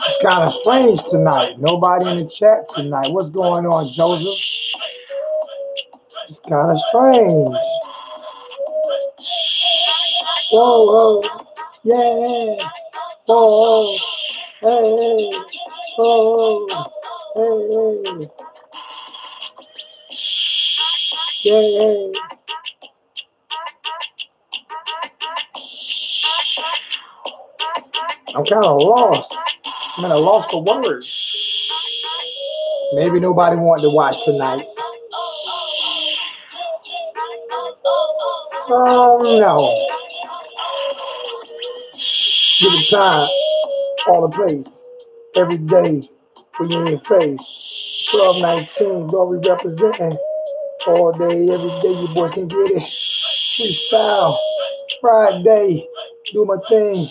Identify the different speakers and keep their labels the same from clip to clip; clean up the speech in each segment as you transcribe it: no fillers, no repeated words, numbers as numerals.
Speaker 1: It's kind of strange tonight. Nobody in the chat tonight. What's going on, Joseph? It's kind of strange. Whoa, whoa, yeah. Whoa, hey, whoa, hey, yeah. I'm kind of lost. I'm at a loss for words. Maybe nobody wanted to watch tonight. Oh, no. Give it time, all the place, every day, when you're in your face. 12-19, though we representing all day, every day, you boys can get it. Freestyle, Friday, do my thing,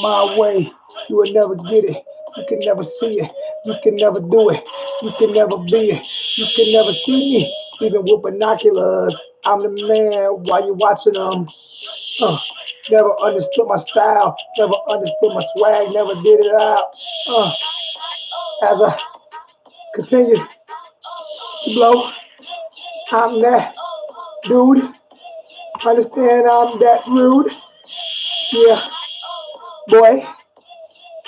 Speaker 1: my way, you will never get it. You can never see it, you can never do it, you can never be it, you can never see me, even with binoculars. I'm the man while you're watching them. Never understood my style, never understood my swag, never did it out. As I continue to blow, I'm that dude. Understand I'm that rude. Yeah, boy,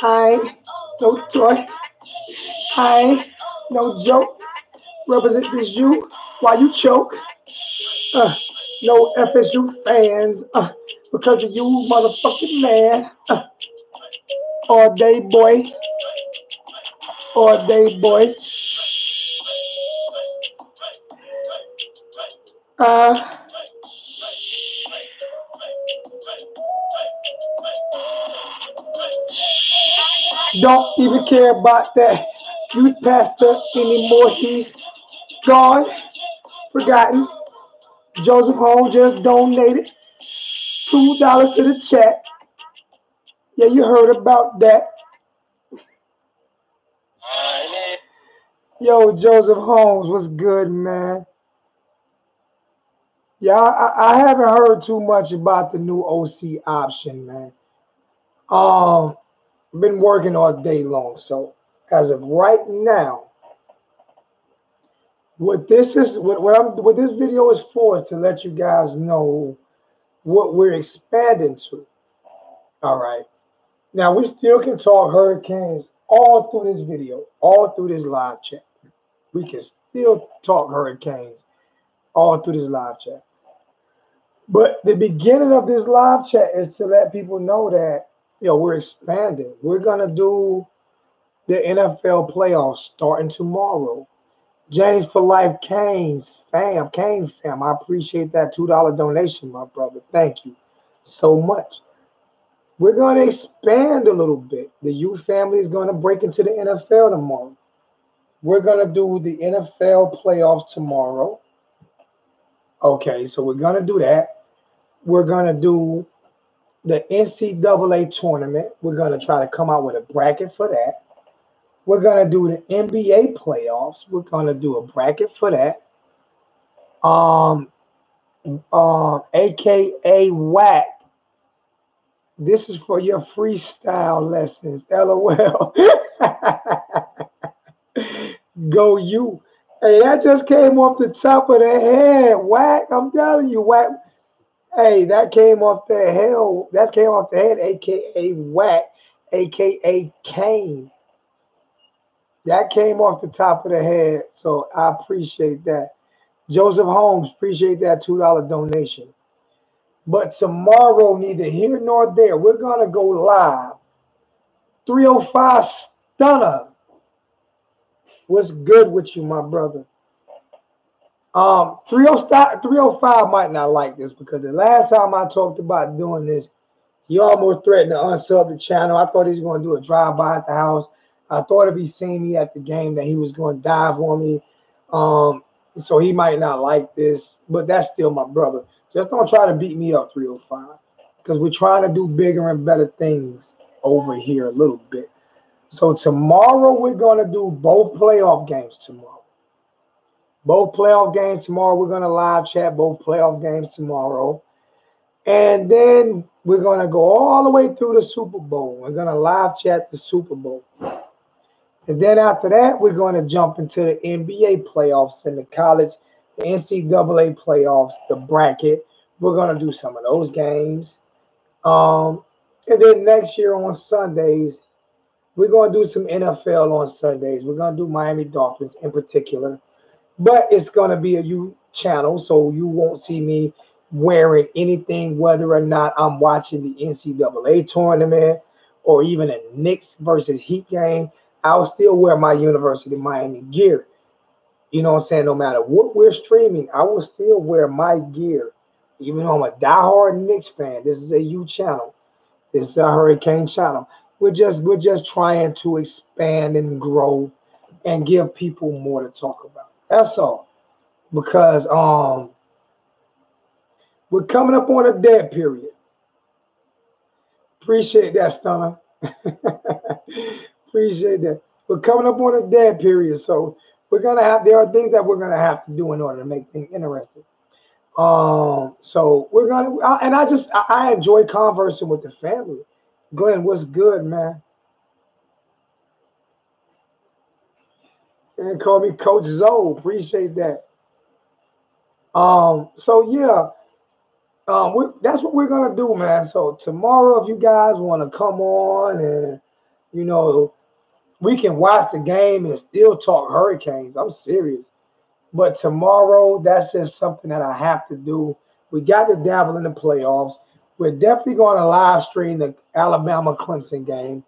Speaker 1: I ain't no toy. I ain't no joke. Represent this you while you choke. No FSU fans, because of you, motherfucking man. All day, boy. All day, boy. Don't even care about that youth pastor anymore. He's gone, forgotten. Joseph Holmes just donated $2 to the chat. Yeah, you heard about that. Yo, Joseph Holmes, what's good, man? Yeah, I haven't heard too much about the new OC option, man. I've been working all day long, so as of right now, what this video is for is to let you guys know what we're expanding to. All right. Now we still can talk hurricanes all through this video, all through this live chat. We can still talk hurricanes all through this live chat. But the beginning of this live chat is to let people know that, we're expanding. We're going to do the NFL playoffs starting tomorrow. James for Life Kane fam. I appreciate that $2 donation, my brother. Thank you so much. We're going to expand a little bit. The youth family is going to break into the NFL tomorrow. We're going to do the NFL playoffs tomorrow. Okay, so we're going to do that. We're going to do the NCAA tournament. We're going to try to come out with a bracket for that. We're going to do the NBA playoffs. We're going to do a bracket for that. AKA WAC. This is for your freestyle lessons. LOL. Go you. Hey, that just came off the top of the head. Whack. I'm telling you, whack. Hey, that came off the hell. That came off the head, aka whack, aka Kane. That came off the top of the head. So I appreciate that. Joseph Holmes, appreciate that $2 donation. But tomorrow, neither here nor there, we're gonna go live. 305 Stunner. What's good with you, my brother? 305 might not like this because the last time I talked about doing this, he almost threatened to unsub the channel. I thought he was going to do a drive-by at the house. I thought if he seen me at the game that he was going to dive on me. So he might not like this, but that's still my brother. Just don't try to beat me up, 305, because we're trying to do bigger and better things over here a little bit. So tomorrow we're going to do both playoff games tomorrow. Both playoff games tomorrow. We're going to live chat both playoff games tomorrow. And then we're going to go all the way through the Super Bowl. We're going to live chat the Super Bowl. And then after that, we're going to jump into the NBA playoffs and the college, the NCAA playoffs, the bracket. We're going to do some of those games. And then next year on Sundays, we're going to do some NFL on Sundays. We're going to do Miami Dolphins in particular. But it's going to be a U channel, so you won't see me wearing anything, whether or not I'm watching the NCAA tournament or even a Knicks versus Heat game. I'll still wear my University of Miami gear. You know what I'm saying? No matter what we're streaming, I will still wear my gear. Even though I'm a diehard Knicks fan, this is a U channel. This is a Hurricane channel. We're just trying to expand and grow and give people more to talk about. That's all. Because we're coming up on a dead period. Appreciate that, Stunner. Appreciate that. We're coming up on a dead period, so there are things that we're gonna have to do in order to make things interesting. So we're gonna, and I enjoy conversing with the family. Glenn, what's good, man? And call me Coach Zoe. Appreciate that. So yeah. That's what we're gonna do, man. So tomorrow, if you guys want to come on and we can watch the game and still talk Hurricanes. I'm serious. But tomorrow, that's just something that I have to do. We got to dabble in the playoffs. We're definitely going to live stream the Alabama Clemson game.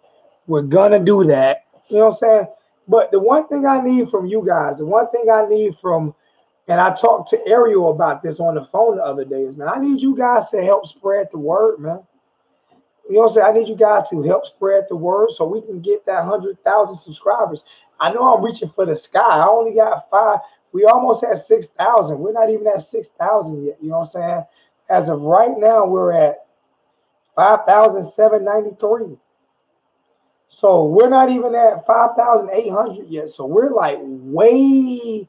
Speaker 1: We're gonna do that. You know what I'm saying? But the one thing I need from you guys, the one thing I need from and I talked to Ariel about this on the phone the other days, man. I need you guys to help spread the word, man. You know what I'm saying? I need you guys to help spread the word so we can get that 100,000 subscribers. I know I'm reaching for the sky. I only got 5. We almost had 6,000. We're not even at 6,000 yet. You know what I'm saying? As of right now, we're at 5,793. So we're not even at 5,800 yet. So we're like way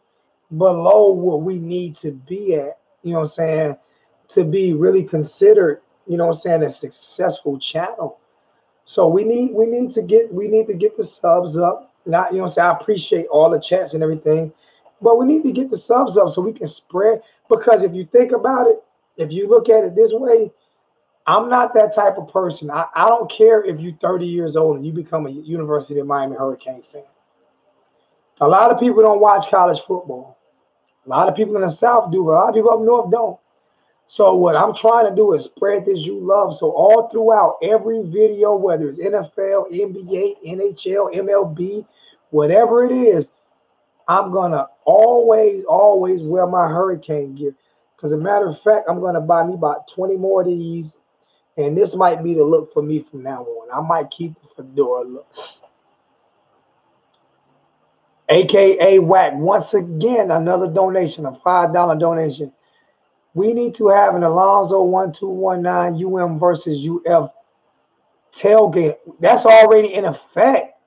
Speaker 1: below what we need to be at, you know what I'm saying, to be really considered, you know what I'm saying, a successful channel. So we need to get the subs up. Not, you know what I'm saying, I appreciate all the chats and everything, but we need to get the subs up so we can spread, because if you think about it, if you look at it this way, I'm not that type of person. I don't care if you're 30 years old and you become a University of Miami Hurricane fan. A lot of people don't watch college football. A lot of people in the South do, but a lot of people up north don't. So what I'm trying to do is spread this you love. So all throughout every video, whether it's NFL, NBA, NHL, MLB, whatever it is, I'm going to always wear my Hurricane gear. Because as a matter of fact, I'm going to buy me about 20 more of these. And this might be the look for me from now on. I might keep the fedora look. AKA Whack. Once again, another donation, a $5 donation. We need to have an Alonzo 1219 UM versus UF tailgate. That's already in effect.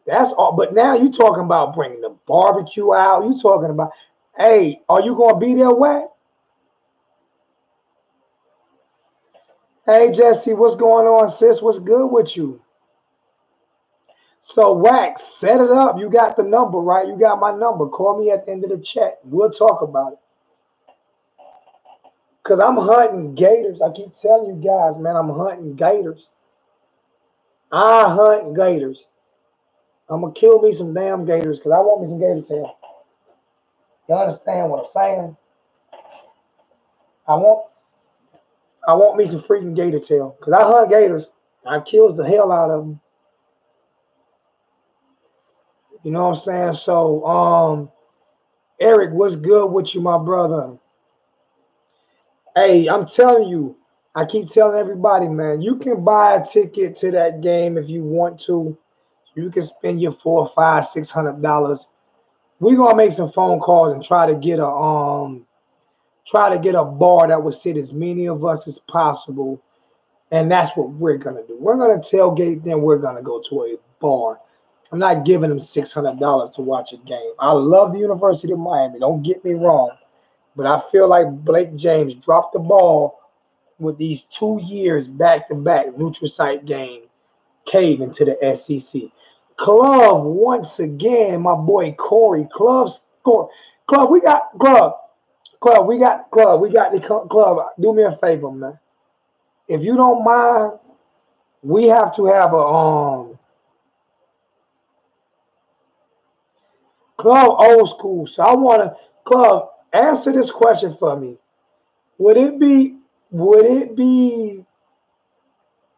Speaker 1: That's all. But now you talking about bringing the barbecue out. You talking about, hey, are you going to be there, Whack? Hey, Jesse, what's going on, sis? What's good with you? So, Wax, set it up. You got the number, right? You got my number. Call me at the end of the chat. We'll talk about it. Because I'm hunting gators. I keep telling you guys, man, I'm hunting gators. I hunt gators. I'm going to kill me some damn gators because I want me some gator tail. You understand what I'm saying? I want I want me some freaking gator tail because I hunt gators. I kills the hell out of them. You know what I'm saying? So, Eric, what's good with you, my brother? Hey, I'm telling you, I keep telling everybody, man, you can buy a ticket to that game if you want to. You can spend your $400, $500, $600. We're gonna make some phone calls and try to get a bar that would sit as many of us as possible. And that's what we're gonna do. We're gonna tailgate, then we're gonna go to a bar. I'm not giving them $600 to watch a game. I love the University of Miami. Don't get me wrong. But I feel like Blake James dropped the ball with these 2 years back-to-back neutral site game caving to the SEC. Club once again, my boy Corey. Club score. Club, we got club. Club, we got club. We got the club. Do me a favor, man. If you don't mind, we have to have a club old school. So I wanna club answer this question for me. Would it be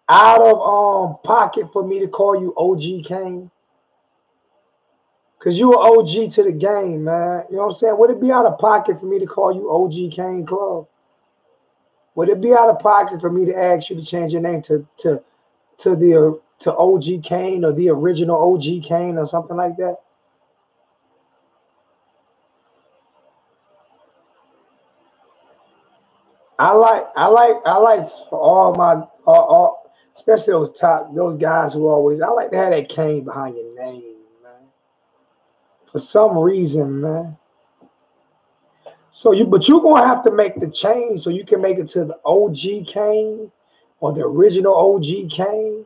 Speaker 1: out of pocket for me to call you OG Kane? Cause you are OG to the game, man. You know what I'm saying? Would it be out of pocket for me to call you OG Kane Club? Would it be out of pocket for me to ask you to change your name to OG Kane or the original OG Kane or something like that? I like for all my especially those guys who always I like to have that Kane behind your name, man. For some reason, man. But you're gonna have to make the change so you can make it to the OG Kane or the original OG Kane.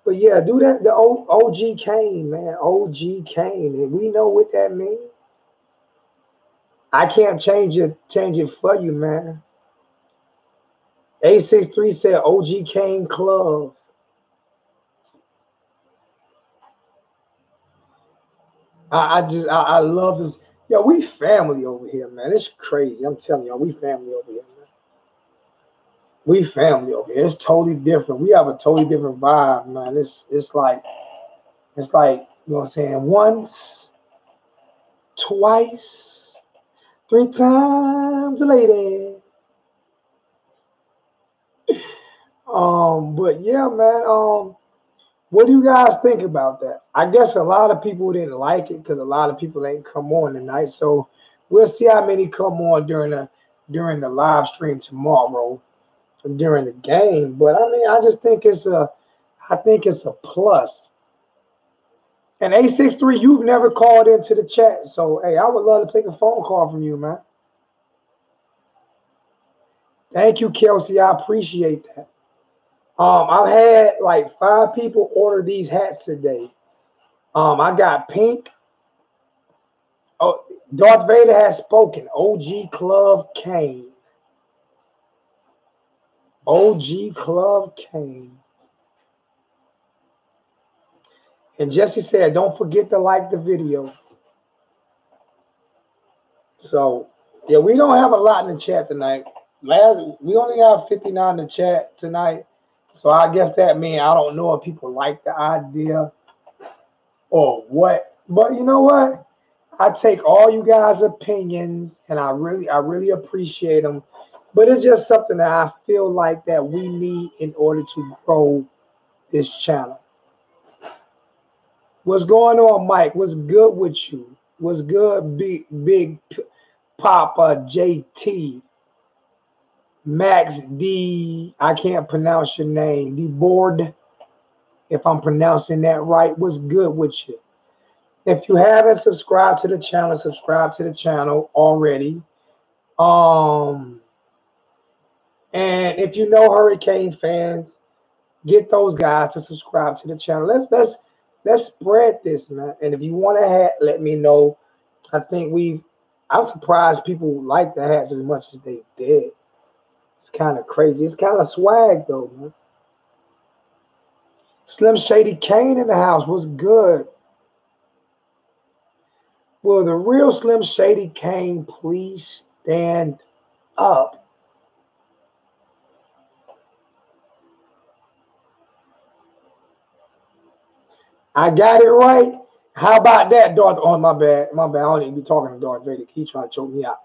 Speaker 1: But yeah, do that the OG Kane, man. OG Kane, and we know what that means. I can't change it for you, man. 863 said OG Kane Club. I love this. Yo, we family over here, man. It's crazy. I'm telling y'all, we family over here, man. We family over here. It's totally different. We have a totally different vibe, man. It's like, you know what I'm saying? Once, twice, three times a lady. But yeah, man. What do you guys think about that? I guess a lot of people didn't like it because a lot of people ain't come on tonight. So we'll see how many come on during the live stream tomorrow during the game. But I mean, I think it's a plus. And 863, you've never called into the chat. So hey, I would love to take a phone call from you, man. Thank you, Kelsey. I appreciate that. I've had like 5 people order these hats today. I got pink. Oh, Darth Vader has spoken. OG Club Kane. OG Club Kane. And Jesse said, don't forget to like the video. So, yeah, we don't have a lot in the chat tonight. We only have 59 in the chat tonight. So I guess that means I don't know if people like the idea or what. But you know what? I take all you guys' opinions and I really appreciate them. But it's just something that I feel like that we need in order to grow this channel. What's going on, Mike? What's good with you? What's good, big Papa JT? Max D, I can't pronounce your name. D board, if I'm pronouncing that right. What's good with you? If you haven't subscribed to the channel, subscribe to the channel already. And And if you know Hurricane fans, get those guys to subscribe to the channel. Let's spread this, man. And if you want a hat, let me know. I think I'm surprised people like the hats as much as they did. It's kind of crazy. It's kind of swag though, man. Slim Shady Kane in the house was good. Will the real Slim Shady Kane please stand up? I got it right. How about that, Darth? Oh, my bad. My bad. I don't even be talking to Darth Vader. He trying to choke me out.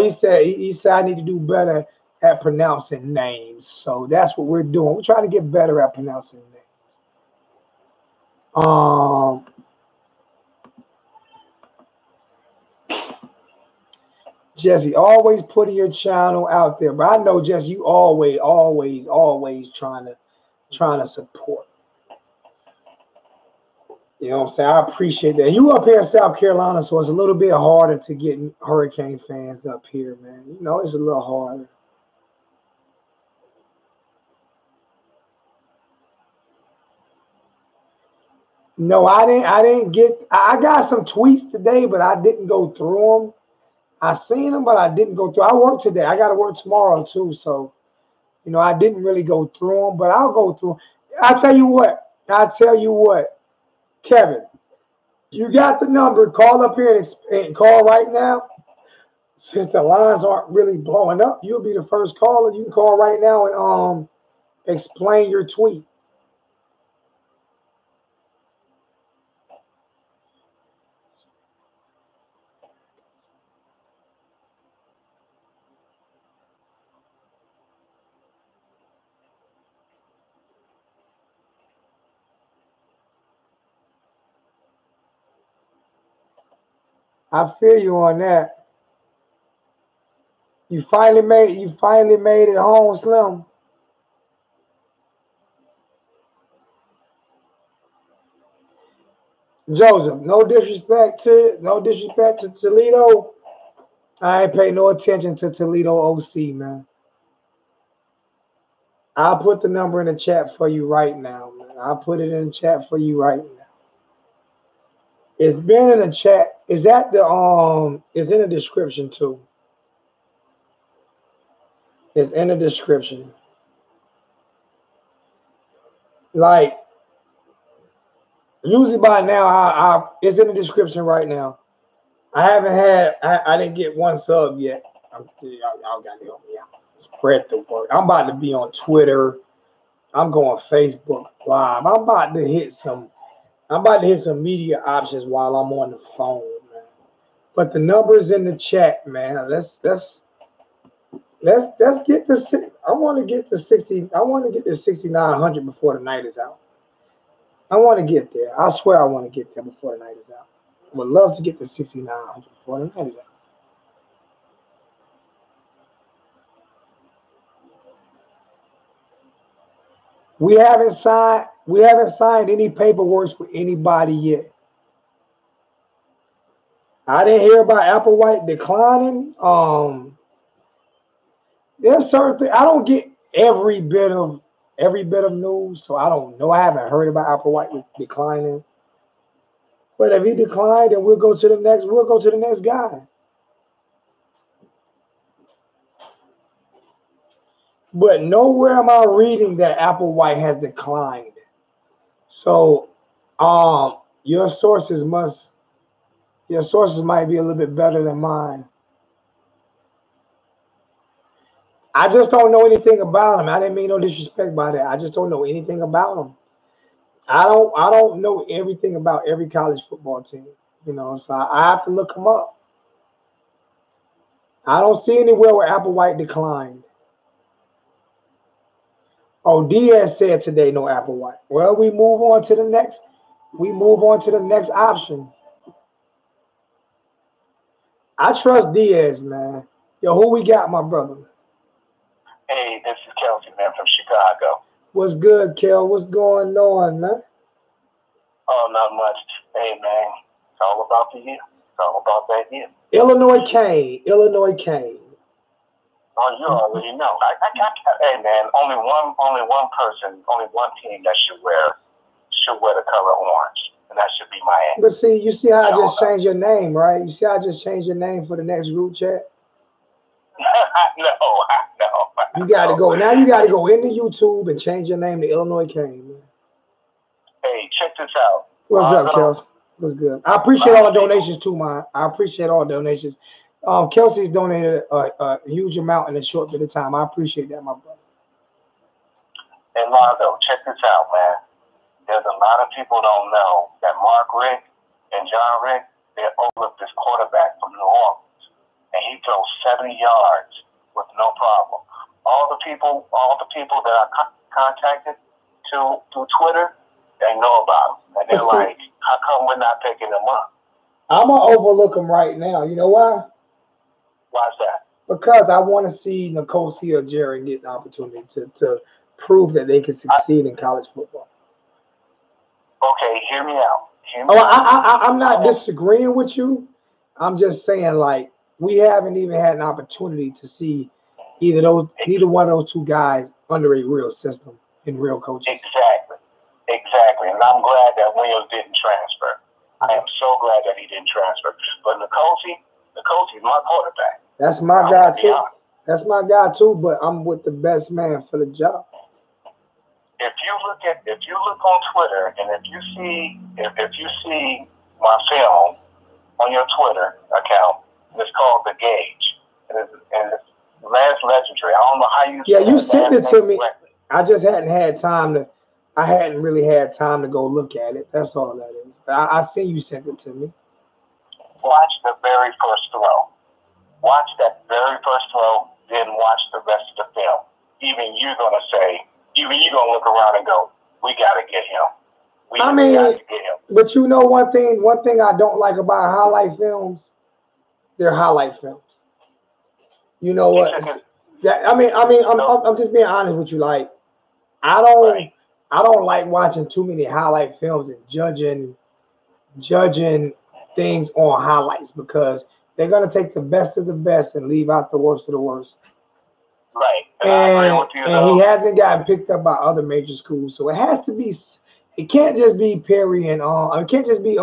Speaker 1: He said I need to do better at pronouncing names. So that's what we're doing. We're trying to get better at pronouncing names. Jesse, always putting your channel out there. But I know, Jesse, you always trying to support. You know what I'm saying? I appreciate that. You up here in South Carolina, so it's a little bit harder to get Hurricane fans up here, man. You know, it's a little harder. No, I didn't get. I got some tweets today, but I didn't go through them. I seen them, but I didn't go through. I work today. I got to work tomorrow too, so you know I didn't really go through them, but I'll go through. I tell you what, Kevin, you got the number. Call up here and call right now. Since the lines aren't really blowing up, you'll be the first caller. You can call right now and explain your tweet. I feel you on that. You finally made it home, Slim. Joseph, no disrespect to Toledo. I ain't pay no attention to Toledo OC, man. I'll put the number in the chat for you right now, man. I'll put it in the chat for you right now. It's been in the chat. It's in the description too. It's in the description. Like usually by now, it's in the description right now. I didn't get one sub yet. Y'all got to help me out. Spread the word. I'm about to be on Twitter. I'm going Facebook Live. I'm about to hit some media options while I'm on the phone, man. But the number's in the chat, man. Let's get to. I want to get to 60. I want to get to 6,900 before the night is out. I want to get there. I swear I want to get there before the night is out. I would love to get to 6,900 before the night is out. We haven't signed any paperwork with anybody yet. I didn't hear about Applewhite declining. There's certain things I don't get every bit of news, so I don't know. I haven't heard about Applewhite declining. But if he declined, then we'll go to the next guy. But nowhere am I reading that Applewhite has declined. So your sources might be a little bit better than mine. I just don't know anything about him. I didn't mean no disrespect by that. I just don't know anything about him. I don't know everything about every college football team, you know, so I have to look him up. I don't see anywhere where Applewhite declined. Oh, Diaz said today no Applewhite. Well, we move on to the next option. I trust Diaz, man. Yo, who we got, my brother?
Speaker 2: Hey, this is Kelsey, man, from Chicago.
Speaker 1: What's good, Kel? What's going on, man?
Speaker 2: Oh, not much. Hey, man, it's all about the year. It's all about that year.
Speaker 1: Illinois Kane.
Speaker 2: Oh, you already know. Hey man, only one person, only one team that should wear the color orange, and that should be Miami.
Speaker 1: But see, you see how I just changed your name, right? You see how I just changed your name for the next group chat?
Speaker 2: No.
Speaker 1: You got to go. Now you got to go into YouTube and change your name to Illinois Kane, man.
Speaker 2: Hey, check this out.
Speaker 1: What's up, Kelsey? What's good? I appreciate all the donations too, man. I appreciate all the donations. Kelsey's donated a huge amount in a short bit of time. I appreciate that, my brother.
Speaker 2: And Lonzo, check this out, man. There's a lot of people don't know that Mark Richt and John Richt, they overlooked this quarterback from New Orleans, and he throws 70 yards with no problem. All the people that I contacted through Twitter, they know about him, and they're like, "How come we're not picking him up?"
Speaker 1: I'm gonna overlook him right now. You know why?
Speaker 2: Why's that?
Speaker 1: Because I want to see Nicosia or Jerry get an opportunity to prove that they can succeed in college football.
Speaker 2: Okay, hear me out.
Speaker 1: I'm not disagreeing with you. I'm just saying, like, we haven't even had an opportunity to see neither one of those two guys under a real system in real coaching.
Speaker 2: Exactly. And I'm glad that Williams didn't transfer. I am so glad that he didn't transfer. But Nicosi's my quarterback.
Speaker 1: That's my guy too. That's my guy too. But I'm with the best man for the job.
Speaker 2: If you look on Twitter and if you see my film on your Twitter account, it's called The Gauge, and it's Lance Legendary. I don't know how you.
Speaker 1: Yeah, you sent it to me. Correctly. I just hadn't had time to. I hadn't really had time to go look at it. That's all that is. I see you sent it to me.
Speaker 2: Watch the very first throw. Watch that very first throw, then watch the rest of the film. Even you're gonna look around and go, "We gotta get him." We gotta get him.
Speaker 1: But you know one thing I don't like about highlight films, they're highlight films. You know what? I'm just being honest with you. Like, I don't like watching too many highlight films and judging things on highlights because they're gonna take the best of the best and leave out the worst of the worst.
Speaker 2: Right.
Speaker 1: And he hasn't gotten picked up by other major schools, so it has to be. It can't just be Perry and it can't just be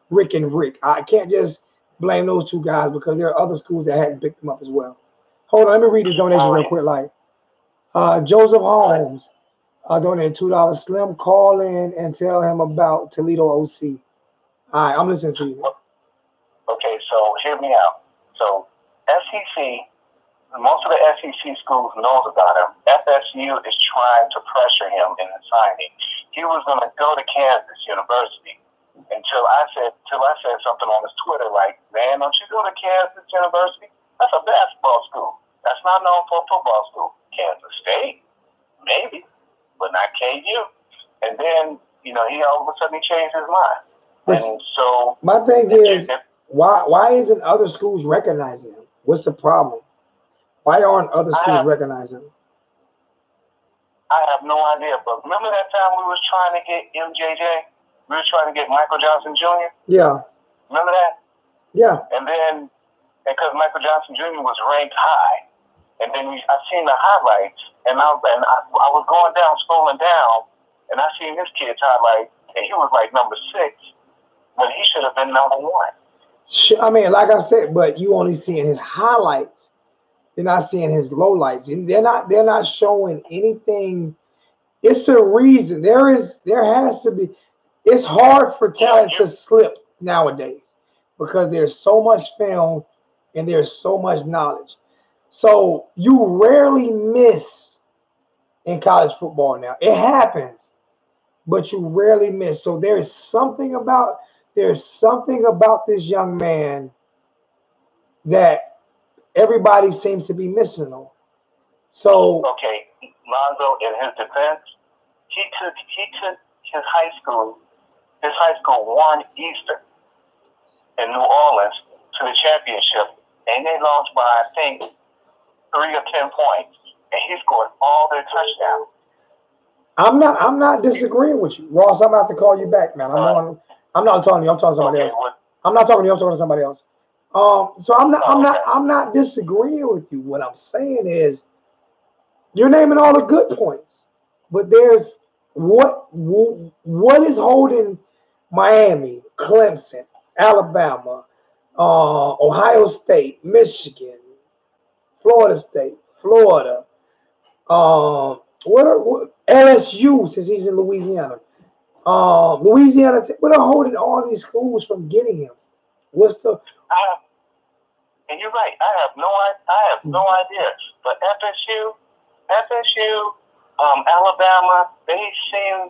Speaker 1: Rick and Rick. I can't just blame those two guys because there are other schools that hadn't picked them up as well. Hold on, let me read this donation real quick. Like Joseph Holmes donated $2. Slim, call in and tell him about Toledo OC. All right, I'm listening to you now.
Speaker 2: Okay, so hear me out. So SEC. Most of the SEC schools knows about him. FSU is trying to pressure him in the signing. He was going to go to Kansas University until I said something on his Twitter like, "Man, don't you go to Kansas University? That's a basketball school. That's not known for a football school. Kansas State, maybe, but not KU." And then, he all of a sudden changed his mind. And so
Speaker 1: my thing is, why isn't other schools recognizing him? What's the problem? Why aren't other schools recognizing him?
Speaker 2: I have no idea. But remember that time we was trying to get MJJ? We were trying to get Michael Johnson Jr.?
Speaker 1: Yeah.
Speaker 2: Remember that?
Speaker 1: Yeah.
Speaker 2: And then, because Michael Johnson Jr. was ranked high, and then I seen the highlights, and I was going down, scrolling down, and I seen this kid's highlight, and he was like number 6, when he should have been number 1.
Speaker 1: I mean, like I said, but you only seeing his highlights. You're not seeing his lowlights. They're not showing anything. It's a reason. There has to be. It's hard for talent to slip nowadays because there's so much film and there's so much knowledge. So you rarely miss in college football now. It happens, but you rarely miss. So there's something about this young man that everybody seems to be missing on. So
Speaker 2: okay, Lonzo, in his defense, he took his high school Warren Eastern in New Orleans to the championship, and they lost by I think 3 or 10 points, and he scored all their touchdowns.
Speaker 1: I'm not disagreeing with you, Ross. I'm about to call you back, man. I'm not talking to you. I'm talking to somebody else. I'm not talking to you. I'm talking to somebody else. So I'm not disagreeing with you. What I'm saying is you're naming all the good points, but there's what is holding Miami, Clemson, Alabama, Ohio State, Michigan, Florida State, Florida. What LSU since he's in Louisiana? Louisiana. What are holding all these schools from getting him? What's the?
Speaker 2: And you're right. I have no idea. But FSU, Alabama, they seem,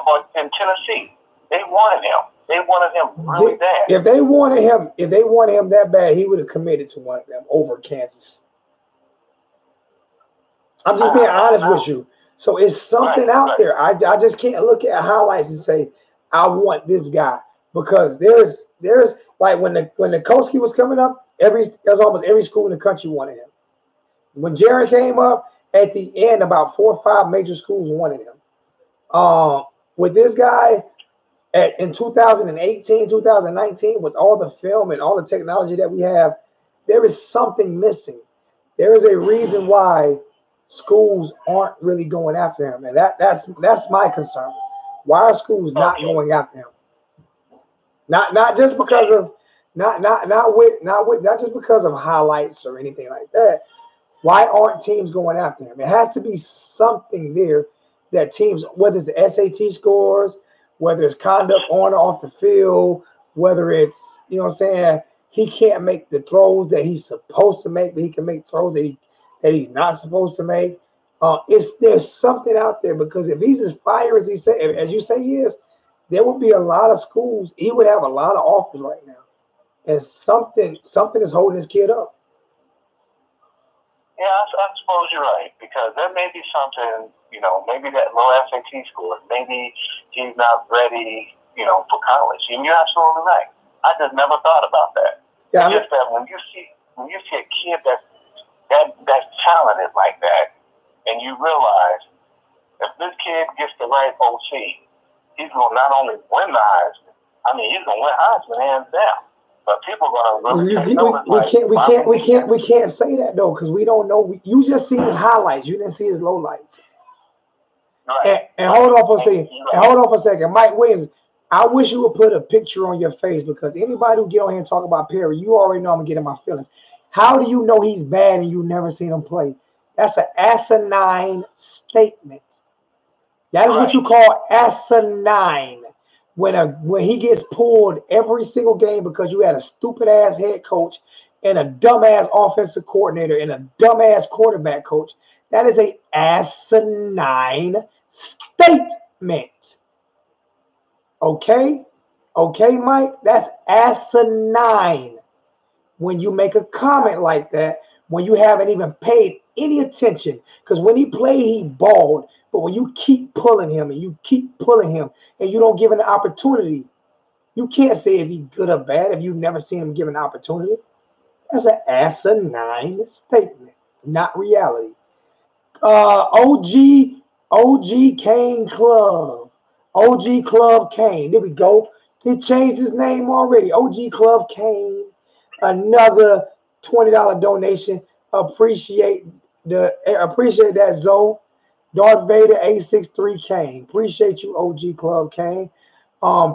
Speaker 2: or in Tennessee, they wanted him. They wanted him really bad.
Speaker 1: If they wanted him that bad, he would have committed to one of them over Kansas. I'm just being honest with you. So it's something out there. I just can't look at highlights and say I want this guy because there's like when the Koski was coming up, there's almost every school in the country wanted him. When Jaron came up at the end, about 4 or 5 major schools wanted him. With this guy in 2018, 2019, with all the film and all the technology that we have, there is something missing. There is a reason why schools aren't really going after him, and that's my concern. Why are schools not going after him? Not just because of not just because of highlights or anything like that. Why aren't teams going after him? It has to be something there that teams, whether it's the SAT scores, whether it's conduct on or off the field, whether it's, you know what I'm saying, he can't make the throws that he's supposed to make, but he can make throws that he's not supposed to make. There's something out there because if he's as fire as as you say he is, there would be a lot of schools. He would have a lot of offers right now, and something is holding this kid up.
Speaker 2: Yeah, I suppose you're right because there may be something, maybe that low SAT score, maybe he's not ready, for college. And you're absolutely right. I just never thought about that. Yeah, it's just that when you see a kid that's talented like that, and you realize if this kid gets the right OC, he's going to not only win the Heisman, he's going to win Heisman hands down. But people are going to really
Speaker 1: we can't say that though because we don't know. You just see his highlights. You didn't see his lowlights. Right. And hold on for a second. And hold on for a second, Mike Williams. I wish you would put a picture on your face because anybody who get on here and talk about Perry, you already know I'm gonna get in my feelings. How do you know he's bad and you never seen him play? That's an asinine statement. That is what you call asinine. When he gets pulled every single game because you had a stupid ass head coach and a dumbass offensive coordinator and a dumbass quarterback coach, that is a asinine statement. Okay, Mike, that's asinine. When you make a comment like that, when you haven't even paid any attention, because when he played, he balled. But when you keep pulling him and you keep pulling him and you don't give him an opportunity, you can't say if he's good or bad if you've never seen him give an opportunity. That's an asinine statement, not reality. OG Kane Club. OG Club Kane. There we go. He changed his name already. OG Club Kane. Another $20 donation. Appreciate that, Zoe. Darth Vader 863 Kane. Appreciate you, OG Club Kane.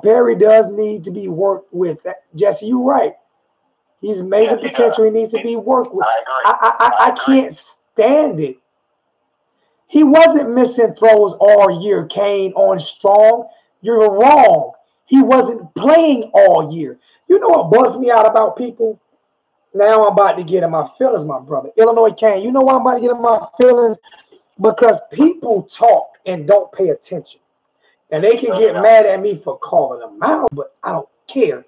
Speaker 1: Perry does need to be worked with. Jesse, you right. He's amazing potential. He needs to be worked with. I can't stand it. He wasn't missing throws all year, Kane, on strong. You're wrong. He wasn't playing all year. You know what bugs me out about people? Now I'm about to get in my feelings, my brother. Illinois Kane. You know why I'm about to get in my feelings? Because people talk and don't pay attention. And they can get mad at me for calling them out, but I don't care.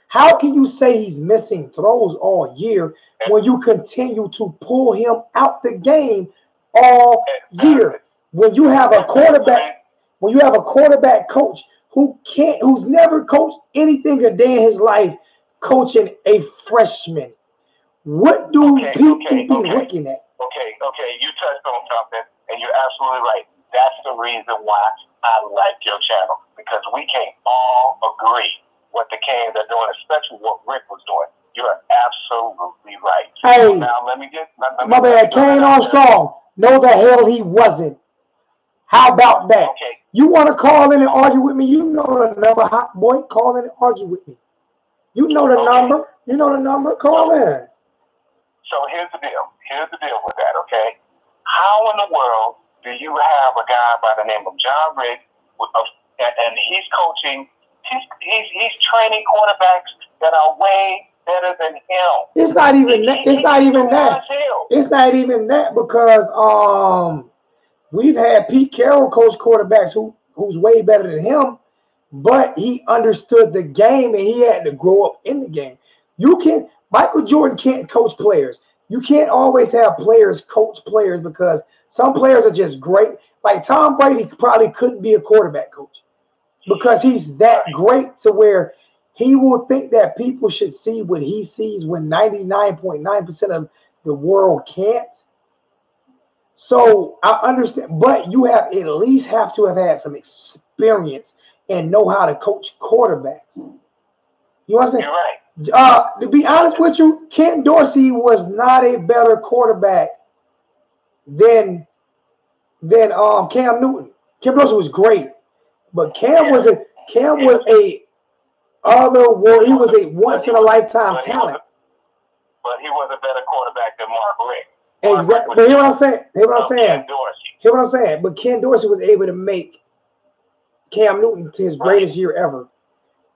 Speaker 1: How can you say he's missing throws all year when you continue to pull him out the game all year? When you have a quarterback coach who's never coached anything a day in his life, coaching a freshman. What do people be looking at?
Speaker 2: Okay, you touched on something, and you're absolutely right. That's the reason why I like your channel, because we can all agree what the Canes are doing, especially what Rick was doing. You're absolutely right.
Speaker 1: Hey,
Speaker 2: now let me get
Speaker 1: my man, Kane Armstrong. No, the hell he wasn't. How about that?
Speaker 2: Okay.
Speaker 1: You want to call in and argue with me? You know the number, hot boy. Call in and argue with me. You know the number. You know the number. Call in.
Speaker 2: So here's the deal. Here's the deal with that, okay? How in the world do you have a guy by the name of John Rick, and he's coaching, he's training quarterbacks that are way better than him?
Speaker 1: It's not even that. It's not even that. It's not even that because we've had Pete Carroll coach quarterbacks who's way better than him, but he understood the game and he had to grow up in the game. Michael Jordan can't coach players. You can't always have players coach players because some players are just great. Like Tom Brady probably couldn't be a quarterback coach because he's that great to where he will think that people should see what he sees when 99.9% of the world can't. So I understand, but you have at least have to have had some experience and know how to coach quarterbacks. You know what I'm saying?
Speaker 2: You're right.
Speaker 1: To be honest with you, Ken Dorsey was not a better quarterback than Cam Newton. Cam Dorsey was great, but Cam was a he was a once in a lifetime talent.
Speaker 2: But he was a better quarterback than Mark Richt.
Speaker 1: Exactly. But hear what I'm saying. Hear what I'm saying. But Ken Dorsey was able to make Cam Newton to his greatest year ever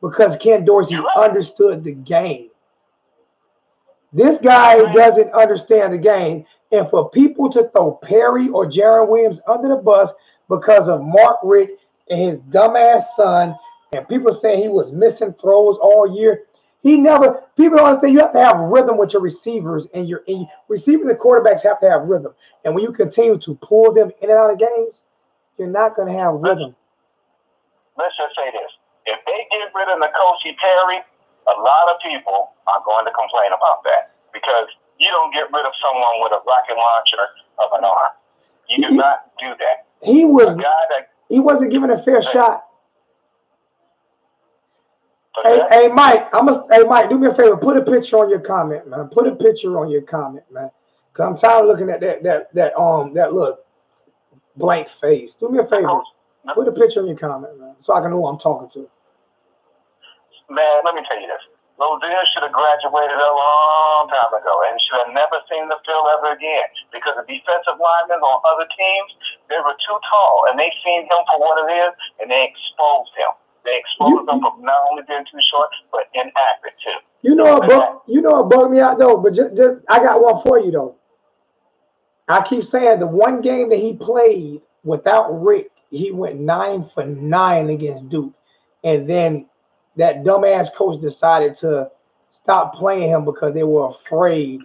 Speaker 1: because Ken Dorsey understood the game. This guy doesn't understand the game. And for people to throw Perry or Jaron Williams under the bus because of Mark Richt and his dumbass son, and people saying he was missing throws all year, people don't understand you have to have rhythm with your receivers, and your receivers and quarterbacks have to have rhythm. And when you continue to pull them in and out of games, you're not going to have rhythm.
Speaker 2: Let's just say this. If they get rid of N'Kosi Perry, a lot of people are going to complain about that because you don't get rid of someone with a rocket launcher of an arm. You do not do that.
Speaker 1: He wasn't given a fair shot. Hey, Mike, do me a favor. Put a picture on your comment, man. Put a picture on your comment, man. Cause I'm tired of looking at that look blank face. Do me a favor. Put a picture on your comment, man, so I can know who I'm talking to.
Speaker 2: Man, let me tell you this. Rozier should have graduated a long time ago and should have never seen the field ever again because the defensive linemen on other teams, they were too tall and they seen him for what it is and they exposed him. They exposed him for not only being too short, but inaccurate too. You know what
Speaker 1: bugged me out though, but just I got one for you though. I keep saying the one game that he played without Rick, he went 9 for 9 against Duke. And then that dumbass coach decided to stop playing him because they were afraid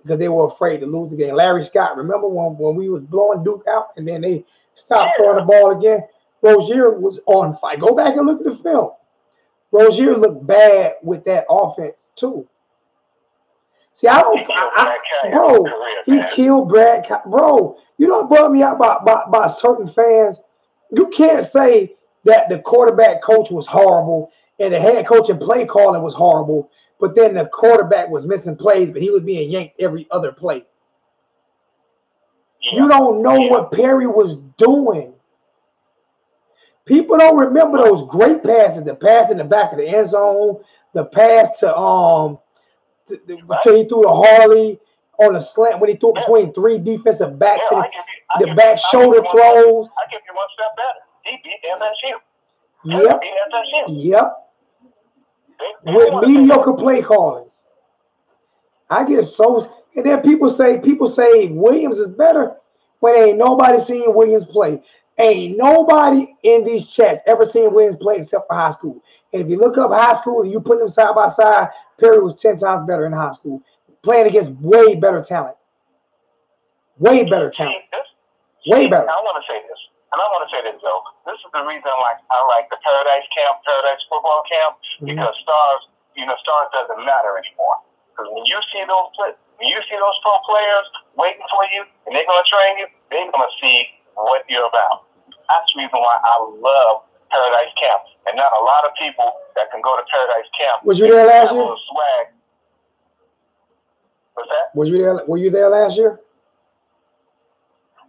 Speaker 1: to lose the game. Larry Scott, remember when we was blowing Duke out and then they stopped throwing the ball again? Rozier was on fire. Go back and look at the film. Rozier looked bad with that offense too. See, he killed Brad. Bro, you know what bugged me out by certain fans? You can't say that the quarterback coach was horrible and the head coach and play calling was horrible, but then the quarterback was missing plays, but he was being yanked every other play. Yeah. You don't know what Perry was doing. People don't remember those great passes, the pass in the back of the end zone, the pass to he threw to Harley on a slant when he threw between 3 defensive backs and the back shoulder throws.
Speaker 2: I give you one step better. He beat
Speaker 1: Yep.
Speaker 2: FSU.
Speaker 1: Yep. With mediocre play calling. I get so, and then people say Williams is better when ain't nobody seen Williams play. Ain't nobody in these chats ever seen Williams play except for high school. And if you look up high school and you put them side by side, Perry was 10 times better in high school, playing against way better talent. Way better talent. Way better.
Speaker 2: I want to say this. And I want to say this, though. This is the reason I like the Paradise football camp, because stars doesn't matter anymore. Because when you see those pro players waiting for you and they're going to train you, they're going to see what you're about. That's the reason why I love Paradise Camp. And not a lot of people that can go to Paradise Camp.
Speaker 1: Was you there last year?
Speaker 2: Swag. What's that?
Speaker 1: Were you there last year?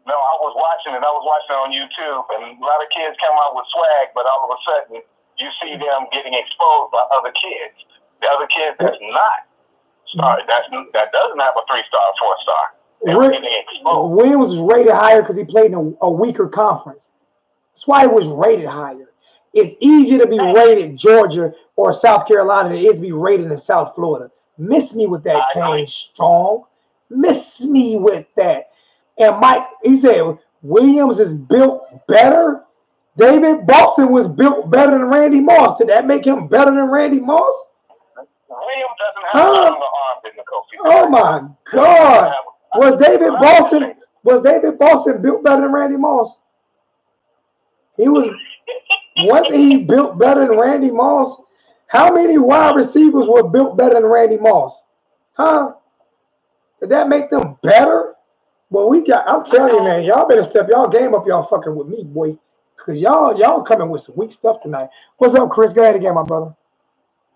Speaker 2: No, I was watching it. I was watching it on YouTube, and a lot of kids come out with swag, but all of a sudden, you see them getting exposed by other kids. The other kids that's not started, that doesn't have a 3-star, 4-star. They were getting exposed.
Speaker 1: Williams was rated higher because he played in a weaker conference. That's why he was rated higher. It's easier to be rated Georgia or South Carolina than it is to be rated in South Florida. Miss me with that, Kane Strong. Miss me with that. And Mike, he said, Williams is built better. David Boston was built better than Randy Moss. Did that make him better than Randy Moss?
Speaker 2: Williams doesn't have a stronger arm than N'Kosi.
Speaker 1: Oh my God. Was David Boston built better than Randy Moss? Wasn't he built better than Randy Moss? How many wide receivers were built better than Randy Moss? Huh? Did that make them better? Well, I'm telling you, man, y'all better step y'all game up. Y'all fucking with me, boy. Because y'all coming with some weak stuff tonight. What's up, Chris? Go ahead again, my brother.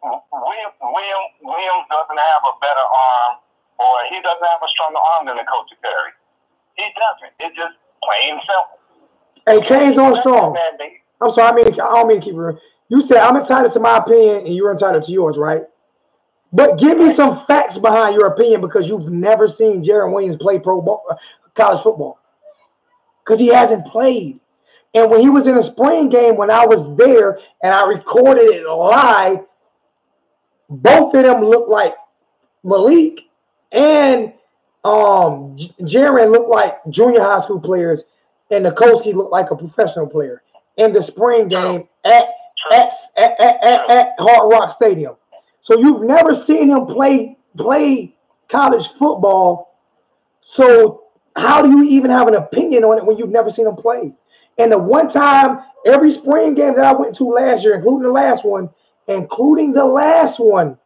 Speaker 2: Williams doesn't have a better arm, or he doesn't have a stronger arm than N'Kosi Perry. He doesn't. It's just plain simple.
Speaker 1: Hey, Kane's on strong. I'm sorry, I don't mean to keep it. You said I'm entitled to my opinion and you're entitled to yours, right? But give me some facts behind your opinion because you've never seen Jarren Williams play college football. Because he hasn't played. And when he was in a spring game, when I was there and I recorded it live, both of them looked like Malik and Jarren looked like junior high school players, and N'Kosi looked like a professional player in the spring game at Hard Rock Stadium. So you've never seen him play college football. So how do you even have an opinion on it when you've never seen him play? And the one time, every spring game that I went to last year, including the last one,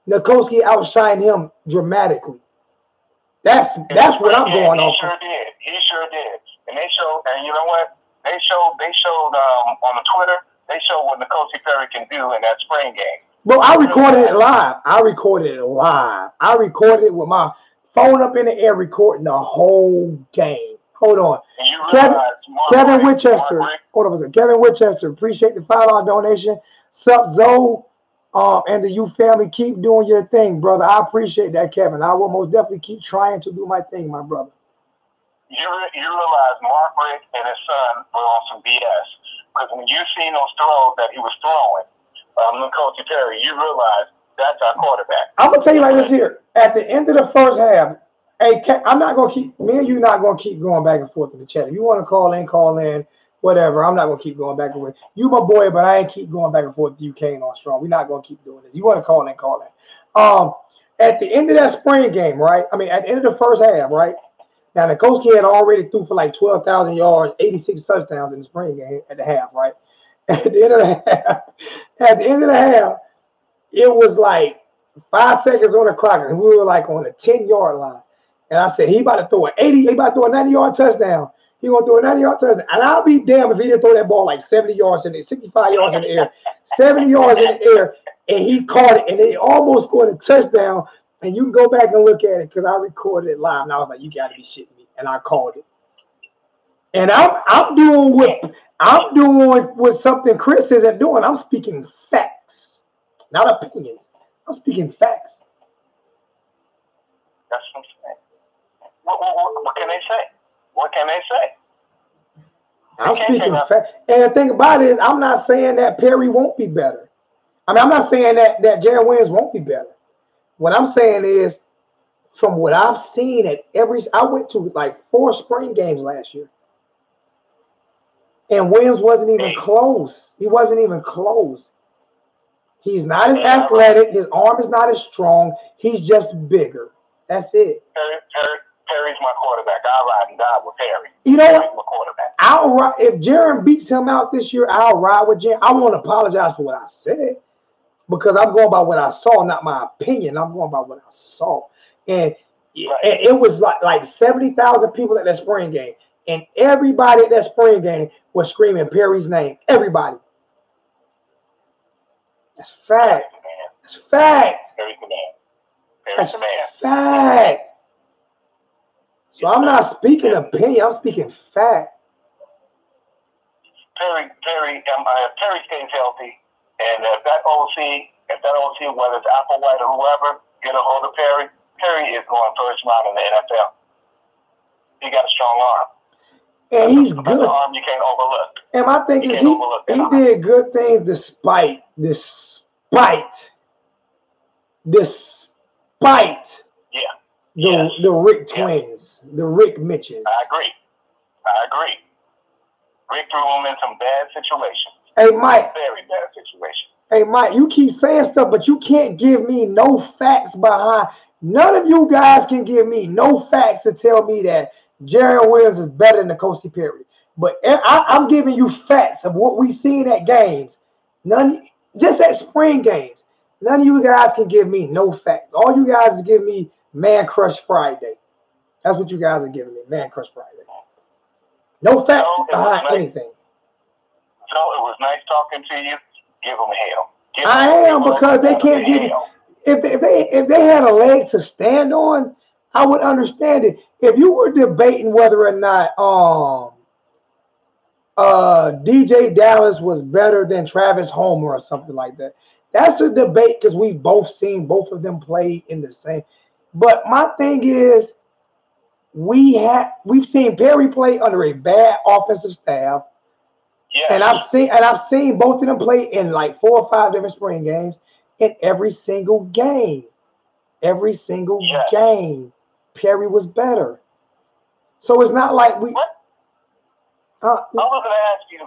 Speaker 1: N'Kosi outshined him dramatically. That's what I'm going off.
Speaker 2: He sure did. And they showed, and you know what? They showed on the Twitter, they showed what N'Kosi Perry can do in that spring game.
Speaker 1: Bro, I recorded it live. I recorded it with my phone up in the air, recording the whole game. Hold on. Kevin Winchester. Hold on a second. Kevin Winchester, appreciate the $5 donation. Sup, Zoe, and the U family, keep doing your thing, brother. I appreciate that, Kevin. I will most definitely keep trying to do my thing, my brother.
Speaker 2: You realize Mark Rick and his son were on some BS. Because when you seen those throws that he was throwing, N'Kosi Perry, you realize that's our quarterback.
Speaker 1: I'm going to tell you like this here. At the end of the first half, hey, I'm not going to keep, me and you not going to keep going back and forth in the chat. If you want to call in, whatever. I'm not going to keep going back and forth. You my boy, but I ain't keep going back and forth with you, Kane Armstrong. We're not going to keep doing this. You want to call in. At the end of that spring game, right? I mean, at the end of the first half, right? Now, N'Kosi had already threw for like 12,000 yards, 86 touchdowns in the spring game at the half, right? At the end of the half, it was like 5 seconds on the clock, and we were like on the 10-yard line. And I said, he about to throw a 90-yard touchdown. He going to throw a 90-yard touchdown. And I'll be damned if he didn't throw that ball like 70 yards in the 65 yards in the air, 70 yards in the air, and he caught it, and they almost scored a touchdown. And you can go back and look at it because I recorded it live. And I was like, you got to be shitting me. And I called it. And I'm doing what something Chris isn't doing. I'm speaking facts, not opinions. I'm speaking facts.
Speaker 2: That's what I'm saying. What can they say? What can they say?
Speaker 1: I'm speaking facts. And the thing about it is, I'm not saying that Perry won't be better. I mean, I'm not saying that Jarren Williams won't be better. What I'm saying is, from what I've seen I went to like 4 spring games last year. And Williams wasn't even close. He wasn't even close. He's not as athletic. His arm is not as strong. He's just bigger. That's it.
Speaker 2: Perry's my quarterback. I'll ride and die with Perry.
Speaker 1: You know what? If Jarren beats him out this year, I'll ride with Jarren. I won't apologize for what I said because I'm going by what I saw, not my opinion. I'm going by what I saw. And it was like 70,000 people at that spring game. And everybody at that spring game was screaming Perry's name. Everybody. That's fact. That's fact.
Speaker 2: Perry's the man.
Speaker 1: Fact. So I'm not speaking opinion. I'm speaking fact.
Speaker 2: Perry stays healthy, and if that OC, whether it's Applewhite or whoever, get a hold of Perry, Perry is going first round in the NFL. He got a strong arm.
Speaker 1: And he's good.
Speaker 2: That's an arm you can't overlook.
Speaker 1: And my thing is he did good things despite the Rick twins, the Rick Mitches.
Speaker 2: I agree. Rick threw him in some bad situations.
Speaker 1: Hey, Mike.
Speaker 2: Very bad situations.
Speaker 1: Hey, Mike, you keep saying stuff, but you can't give me no facts behind. None of you guys can give me no facts to tell me that Jaron Williams is better than N'Kosi Perry. But I'm giving you facts of what we seen at games. Just at spring games. None of you guys can give me no facts. All you guys is giving me Man Crush Friday. That's what you guys are giving me, Man Crush Friday. No facts behind anything.
Speaker 2: So it was nice talking to you. Give them hell.
Speaker 1: I am, because they can't give me. If they had a leg to stand on, I would understand it. If you were debating whether or not DJ Dallas was better than Travis Homer or something like that, that's a debate because we've both seen both of them play in the same. But my thing is, we've seen Perry play under a bad offensive staff. Yeah. And I've seen both of them play in like 4 or 5 different spring games. In every single game, game, Perry was better. So it's not like we.
Speaker 2: I was going to ask you,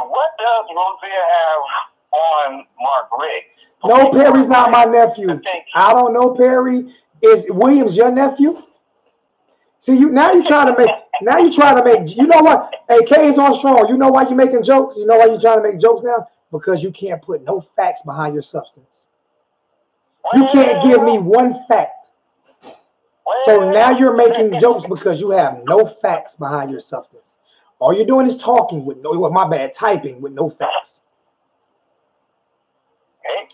Speaker 2: what does Rozier have on Mark Richt?
Speaker 1: No, Perry's not my nephew. I don't know Perry. Is Williams your nephew? See, you're trying to make. You know what? Hey, K's on strong. You know why you're making jokes? You know why you're trying to make jokes now? Because you can't put no facts behind your substance. You can't give me one fact. So now you're making jokes because you have no facts behind your substance. All you're doing is talking typing with no facts.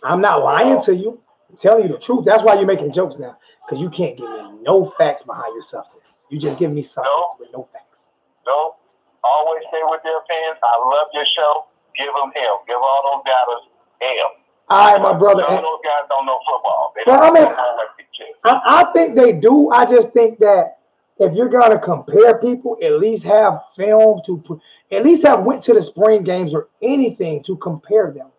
Speaker 1: I'm not lying to you. I'm telling you the truth. That's why you're making jokes now, because you can't give me no facts behind your substance. You just give me substance with no facts.
Speaker 2: No, always stay with their fans. I love your show. Give them hell. Give all those guys hell.
Speaker 1: All right, my brother.
Speaker 2: Some of those guys don't know football.
Speaker 1: I think they do. I just think that if you're gonna compare people, at least have film to, at least have went to the spring games or anything to compare them.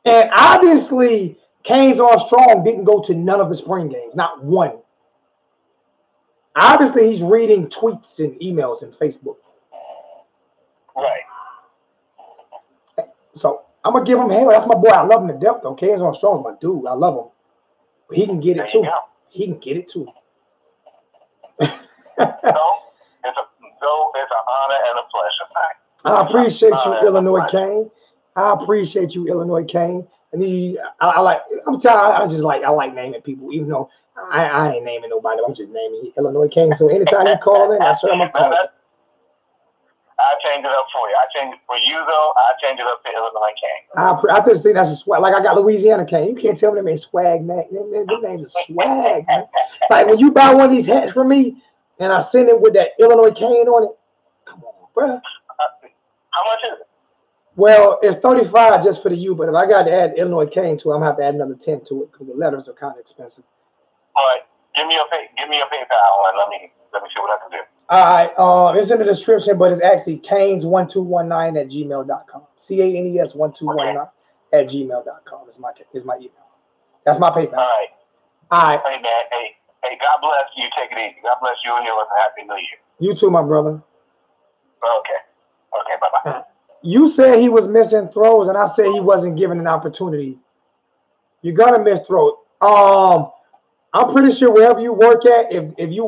Speaker 1: And obviously, Canes on Strong didn't go to none of the spring games, not one. Obviously, he's reading tweets and emails and Facebook.
Speaker 2: Right.
Speaker 1: So I'm gonna give him hell. That's my boy. I love him to death, though. Canes on Strong is my dude. I love him. But he can get it too. He can get it too.
Speaker 2: It's an honor and a pleasure, man.
Speaker 1: I appreciate you, Illinois Kane. I appreciate you, Illinois Kane. And I like naming people, even though I ain't naming nobody. I'm just naming Illinois Kane. So anytime you call in, that's what I'm gonna call it.
Speaker 2: I change it up for you. I change it for you though. I change it up to Illinois Kane.
Speaker 1: I just think that's a swag. Like I got Louisiana Kane. You can't tell me them ain't swag, man. Them names are swag, man. Like when you buy one of these hats from me, and I send it with that Illinois Kane on it. Come on, bro.
Speaker 2: How much is it?
Speaker 1: Well, it's $35 just for the U, but if I got to add Illinois Kane to it, I'm gonna have to add another 10 to it because the letters are kind of expensive.
Speaker 2: All right, give me your PayPal and let me see what I can do.
Speaker 1: All right, it's in the description, but it's actually canes1219@gmail.com. CANES1219 at gmail.com is my email. That's my PayPal.
Speaker 2: All right. Hey man, hey, God bless you. Take it easy. God bless you and yours. Happy New Year.
Speaker 1: You too, my brother.
Speaker 2: Okay, bye-bye.
Speaker 1: You said he was missing throws, and I said he wasn't given an opportunity. You're gonna miss throws. I'm pretty sure wherever you work at, wherever you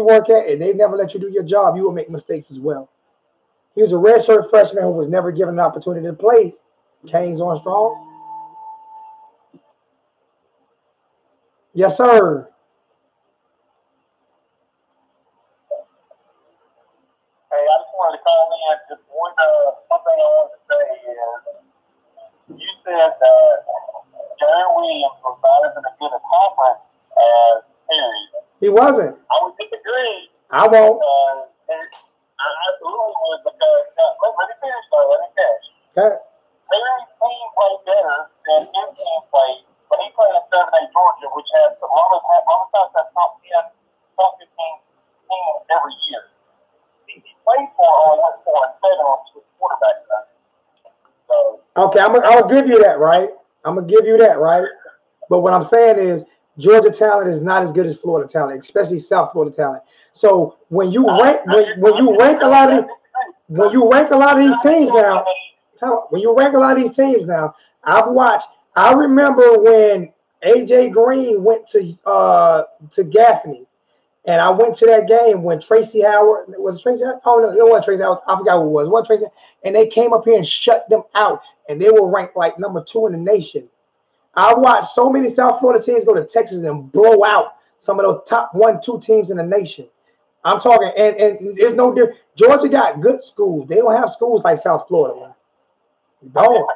Speaker 1: work at, and they never let you do your job, you will make mistakes as well. He was a redshirt freshman who was never given an opportunity to play. Canes on Strong. Yes, sir.
Speaker 2: Hey, I just wanted to call in. Just one thing I wanted to say is, you said that Gary Williams was not as good a conference as Perry.
Speaker 1: He wasn't.
Speaker 2: I would disagree.
Speaker 1: I won't.
Speaker 2: I absolutely would because let me finish though. Let me finish.
Speaker 1: Okay.
Speaker 2: Perry's team played better than his team played, but he played at 7A Georgia, which has a lot of times that top 10, top 15 teams every year. He played for only went 4-7 on his quarterback. So
Speaker 1: Okay, I'll give you that, right? I'm gonna give you that, right? But what I'm saying is Georgia talent is not as good as Florida talent, especially South Florida talent. So when you rank when you rank a lot of these teams now, I remember when AJ Green went to Gaffney, and I went to that game when Tracy Howard was Tracy. Oh no, it wasn't Tracy Howard. I forgot who it was. What Tracy? And they came up here and shut them out, and they were ranked like number 2 in the nation. I watched so many South Florida teams go to Texas and blow out some of those top 1-2 teams in the nation. I'm talking, and there's no difference. Georgia got good schools. They don't have schools like South Florida, man. Don't.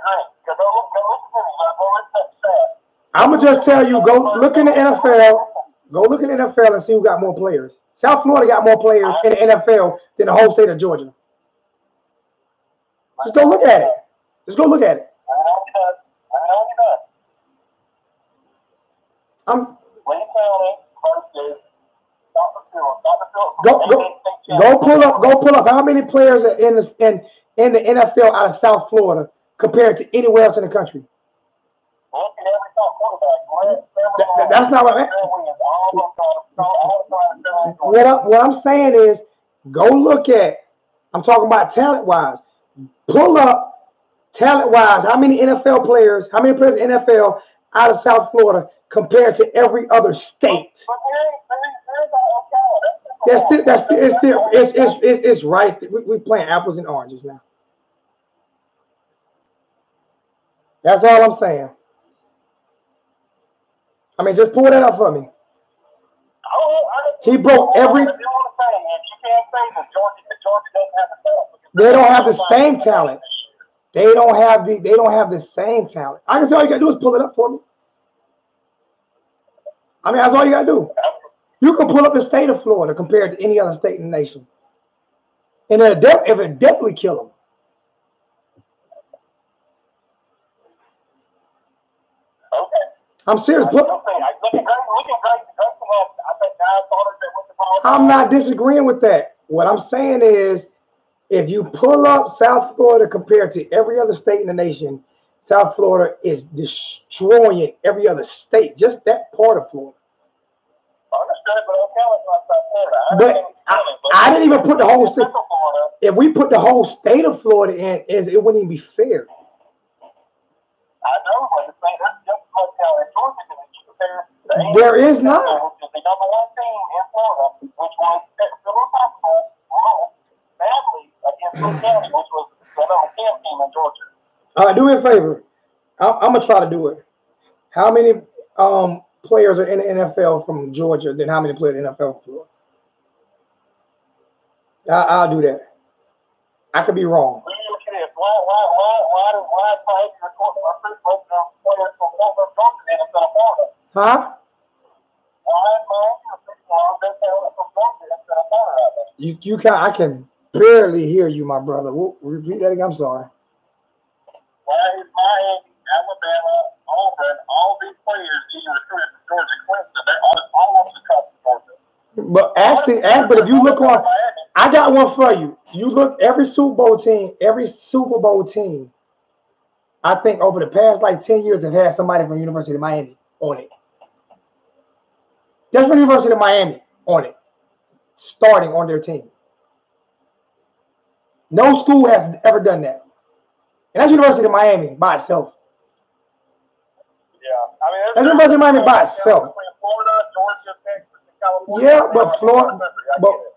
Speaker 1: I'm gonna just tell you, go look in the NFL. Go look in the NFL and see who got more players. South Florida got more players in the NFL than the whole state of Georgia. Just go look at it. Just go look at it. Go pull up how many players are in the NFL out of South Florida compared to anywhere else in the country. That's not what what I'm saying is go look at. I'm talking about talent wise. Pull up talent wise. How many NFL players? How many players in NFL out of South Florida compared to every other state? It's right. We're playing apples and oranges now. That's all I'm saying. I mean, just pull that up for me. He broke every. They don't have the same talent. They don't have the same talent. I can say all you gotta do is pull it up for me. I mean, that's all you gotta do. You can pull up the state of Florida compared to any other state in the nation, and it definitely kill them. I'm serious. I'm not disagreeing with that. What I'm saying is, if you pull up South Florida compared to every other state in the nation, South Florida is destroying every other state, just that part of Florida. But I didn't even put the whole state. If we put the whole state of Florida in, it wouldn't even be fair.
Speaker 2: I know, but it's just like how in Georgia, if you compare
Speaker 1: there is not.
Speaker 2: Which is the number 1 team in Florida, which was badly against Cook County, which was the number 10 team in Georgia.
Speaker 1: All right, do me a favor. I'm gonna try to do it. How many players are in the NFL from Georgia? Then how many players in the NFL from Florida? I'll do that. I could be wrong. Huh? You can I can barely hear you, my brother. Repeat that again. I'm sorry.
Speaker 2: Why is Miami, Alabama, Auburn, all these players being recruited from Georgia, Clemson? They're all over the country, Georgia.
Speaker 1: But actually, but if you look on, I got one for you. You look every Super Bowl team, I think over the past like 10 years have had somebody from University of Miami on it. Just from University of Miami on it, starting on their team. No school has ever done that. And that's University of Miami by itself.
Speaker 2: Yeah, I mean,
Speaker 1: that's University of Miami by itself.
Speaker 2: Florida, Georgia, Texas, and California.
Speaker 1: Yeah,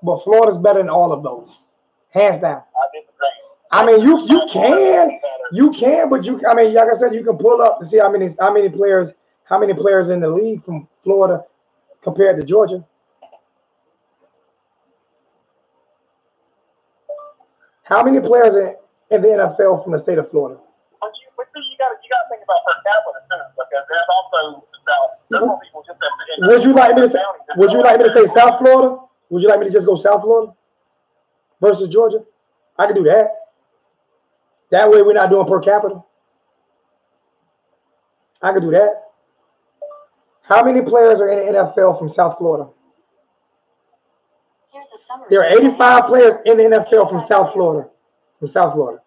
Speaker 1: but Florida's better than all of those, hands down.
Speaker 2: I disagree.
Speaker 1: I mean, you can, but I mean, like I said, you can pull up to see how many players in the league from Florida compared to Georgia. How many players in the NFL from the state of Florida?
Speaker 2: But you got to think about per capita too. The because there's also several people just at
Speaker 1: Would you like me to say? Would you like me to say South Florida? Would you like me to just go South Florida versus Georgia? I can do that. That way we're not doing per capita. I can do that. How many players are in the NFL from South Florida? There are 85 players in the NFL from South Florida. From South Florida.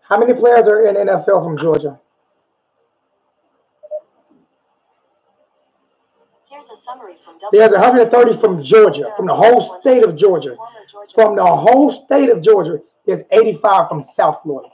Speaker 1: How many players are in the NFL from Georgia? There's 130 from Georgia, from the whole state of Georgia. From the whole state of Georgia, there's 85 from South Florida.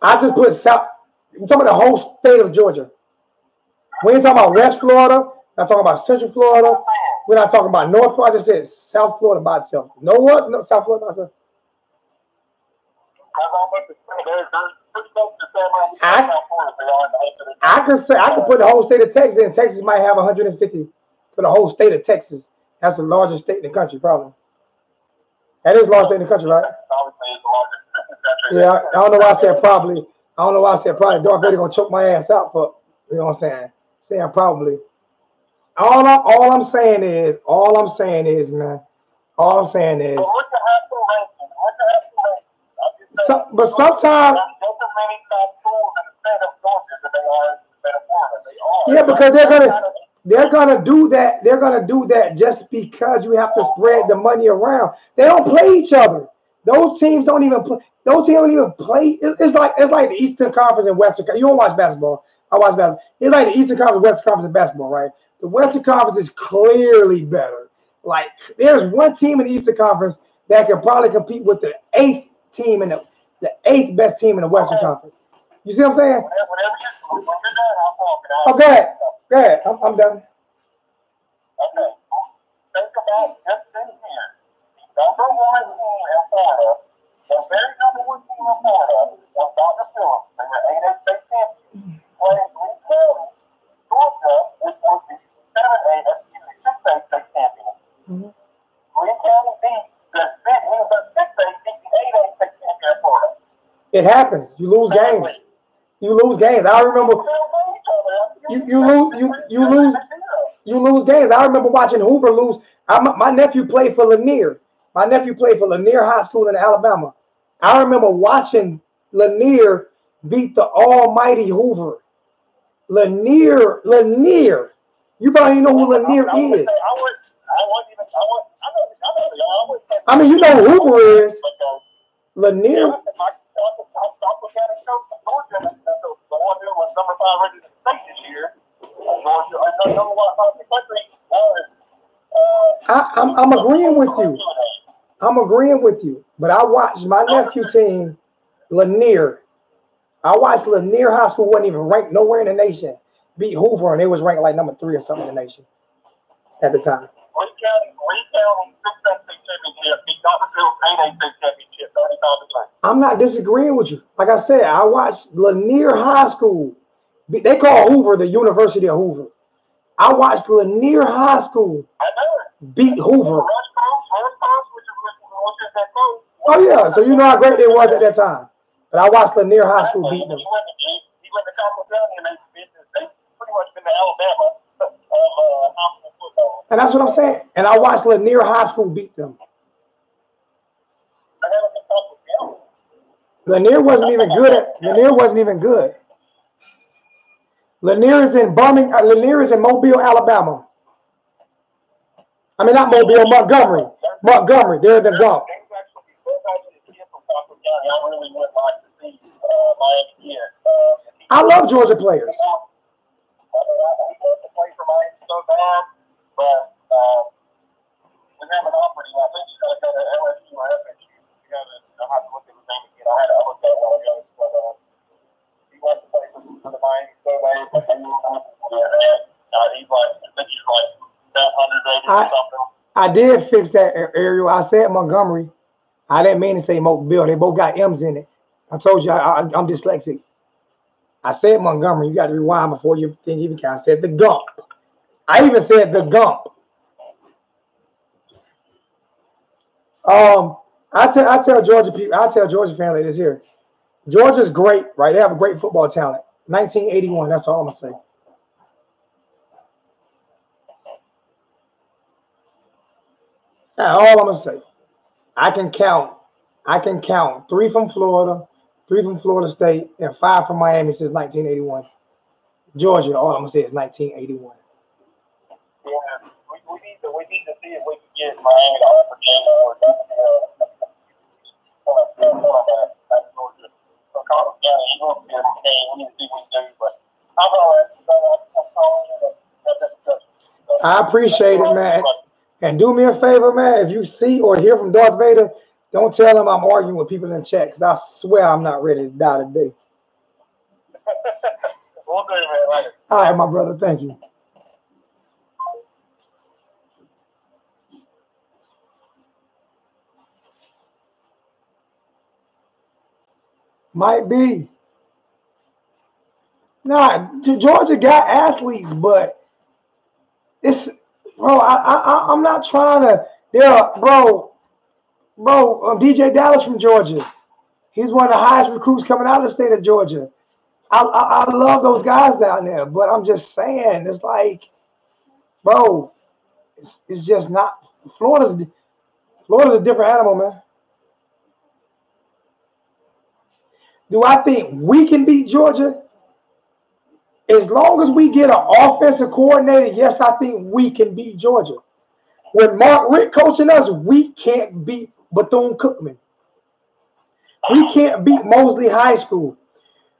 Speaker 1: I just put South. I'm talking about the whole state of Georgia. We ain't talking about West Florida. Not talking about Central Florida. We're not talking about North Florida. I just said South Florida by itself. Know what? No, South Florida by itself. I could say I could put the whole state of Texas in. Texas might have 150 for the whole state of Texas. That's the largest state in the country, probably. That is the largest state in the country, right? Yeah, I don't know why I said probably. I don't know why I said probably. Darth Vader gonna choke my ass out for, you know what I'm saying? Saying probably. All I'm saying is, man. All I'm saying is. But sometimes. Yeah, because they're gonna do that. They're gonna do that just because you have to spread the money around. They don't play each other. Those teams don't even play. Those teams don't even play. It's like the Eastern Conference and Western. You don't watch basketball. I watch basketball. It's like the Eastern Conference, Western Conference in basketball, right? The Western Conference is clearly better. Like there's one team in the Eastern Conference that can probably compete with the eighth team in the eighth best team in the Western Conference. You see what I'm saying? Oh, go ahead. Go ahead. I'm done.
Speaker 2: Okay. Think about just in here. Number one team in Florida, the very number one team in Florida was Dr. Phillips. They were 8A state champions. Playing Green County, Georgia, which was the 6A state champion. Green County beat the 6A, beat the 8A state champion in Florida.
Speaker 1: It happens. You lose games. You lose games. I remember you lose games. I remember watching Hoover lose. My nephew played for Lanier. My nephew played for Lanier High School in Alabama. I remember watching Lanier beat the almighty Hoover. Lanier. You probably know who Lanier is. I mean, you know who Hoover is. Lanier. I'm agreeing with you. I'm agreeing with you. But I watched my nephew team, Lanier. I watched Lanier High School, wasn't even ranked nowhere in the nation, beat Hoover, and they was ranked like number 3 or something in the nation at the time. I'm not disagreeing with you. Like I said, I watched Lanier High School. They call Hoover the University of Hoover. I watched Lanier High School beat Hoover. Oh, yeah. So you know how great they was at that time. But I watched Lanier High School beat them. And that's what I'm saying. And I watched Lanier High School beat them. Lanier wasn't even good. Lanier is in Birmingham. Lanier is in Mobile, Alabama. I mean, not Mobile, Montgomery. Montgomery. They're in the dump. I love Georgia players. I did fix that, Ariel. I said Montgomery. I didn't mean to say Mobile. They both got M's in it. I told you I'm dyslexic. I said Montgomery. You got to rewind before you think even can. I said the Gump. I even said the Gump. I tell Georgia people. I tell Georgia fans like this here. Georgia's great, right? They have a great football talent. 1981. That's all I'm gonna say. That's all I'm gonna say. I can count 3 from Florida, 3 from Florida State, and 5 from Miami since 1981. Georgia, all I'm gonna say is 1981.
Speaker 2: Yeah, we need to see if we can get Miami to offer Georgia.
Speaker 1: I appreciate it, man. And do me a favor, man. If you see or hear from Darth Vader, don't tell him I'm arguing with people in the chat, because I swear I'm not ready to die today.
Speaker 2: We'll do it, man.
Speaker 1: All right, my brother. Thank you. Might be. Nah, Georgia got athletes, but it's, bro. I'm not trying to. DJ Dallas from Georgia. He's one of the highest recruits coming out of the state of Georgia. I love those guys down there, but I'm just saying, it's like, bro, it's just not. Florida's a different animal, man. Do I think we can beat Georgia? As long as we get an offensive coordinator, yes, I think we can beat Georgia. When Mark Richt coaching us, we can't beat Bethune-Cookman. We can't beat Mosley High School.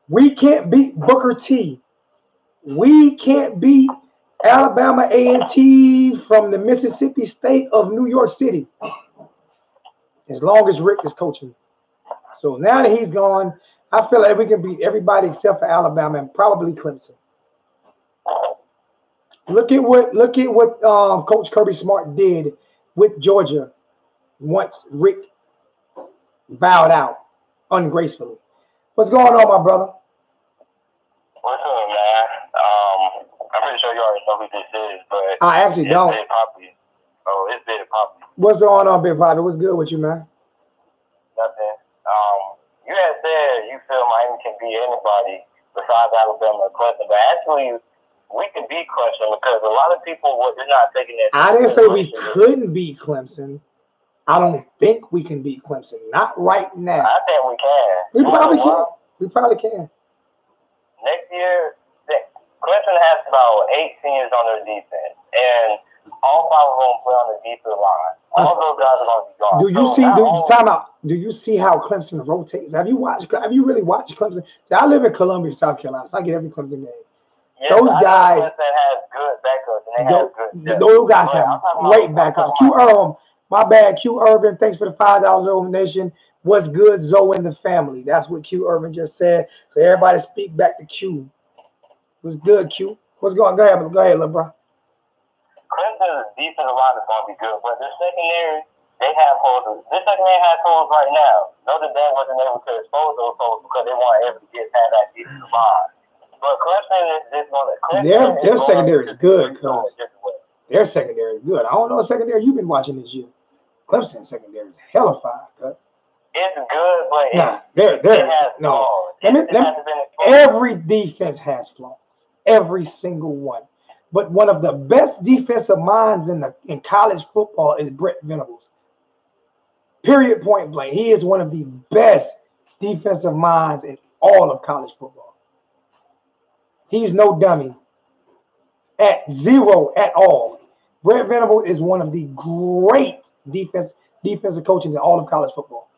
Speaker 1: We can't beat Booker T. We can't beat Alabama A&T from the Mississippi State of New York City. As long as Richt is coaching. So now that he's gone, I feel like we can beat everybody except for Alabama and probably Clemson. Look at what Coach Kirby Smart did with Georgia once Rick bowed out ungracefully. What's going on, my brother?
Speaker 2: What's up, man? I'm pretty sure you already know who this is, but
Speaker 1: I actually don't.
Speaker 2: Big Poppy. Oh, it's Big Poppy.
Speaker 1: What's going on, Big Poppy? What's good with you, man?
Speaker 2: Nothing. You had said you feel Miami can beat anybody besides Alabama or Clemson, but actually we can beat Clemson because a lot of people they're not taking that.
Speaker 1: I didn't say we couldn't beat Clemson. I don't think we can beat Clemson. Not right now.
Speaker 2: I think we can.
Speaker 1: We probably can. We probably can.
Speaker 2: Next year, Clemson has about 8 seniors on their defense, and all 5 of them play on the defensive line. All those guys are going to be gone.
Speaker 1: Do you see how Clemson rotates? Have you really watched Clemson? See, I live in Columbia, South Carolina, so I get every Clemson game.
Speaker 2: Yes, those guys have good backups.
Speaker 1: Those guys have great backups. Q Irvin, my bad, Q Irvin. Thanks for the $5 donation. What's good, Zoe and the family? That's what Q Irvin just said. So everybody speak back to Q. What's good, Q? What's going on? Go ahead, little bro.
Speaker 2: Clemson's defensive line is going to be good, but the secondary, they have holes. This secondary has holes right now. Notre Dame wasn't able to expose those holes because they weren't able to get past that defensive line. But Clemson is going to.
Speaker 1: Their secondary is good, cuz. Their secondary is good. I don't know what secondary you've been watching this year. Clemson secondary is hellified, cuz.
Speaker 2: It's good, but
Speaker 1: every defense has flaws. Every single one. But one of the best defensive minds in college football is Brett Venables. Period, point blank. He is one of the best defensive minds in all of college football. He's no dummy. At zero at all. Brett Venables is one of the great defensive coaches in all of college football.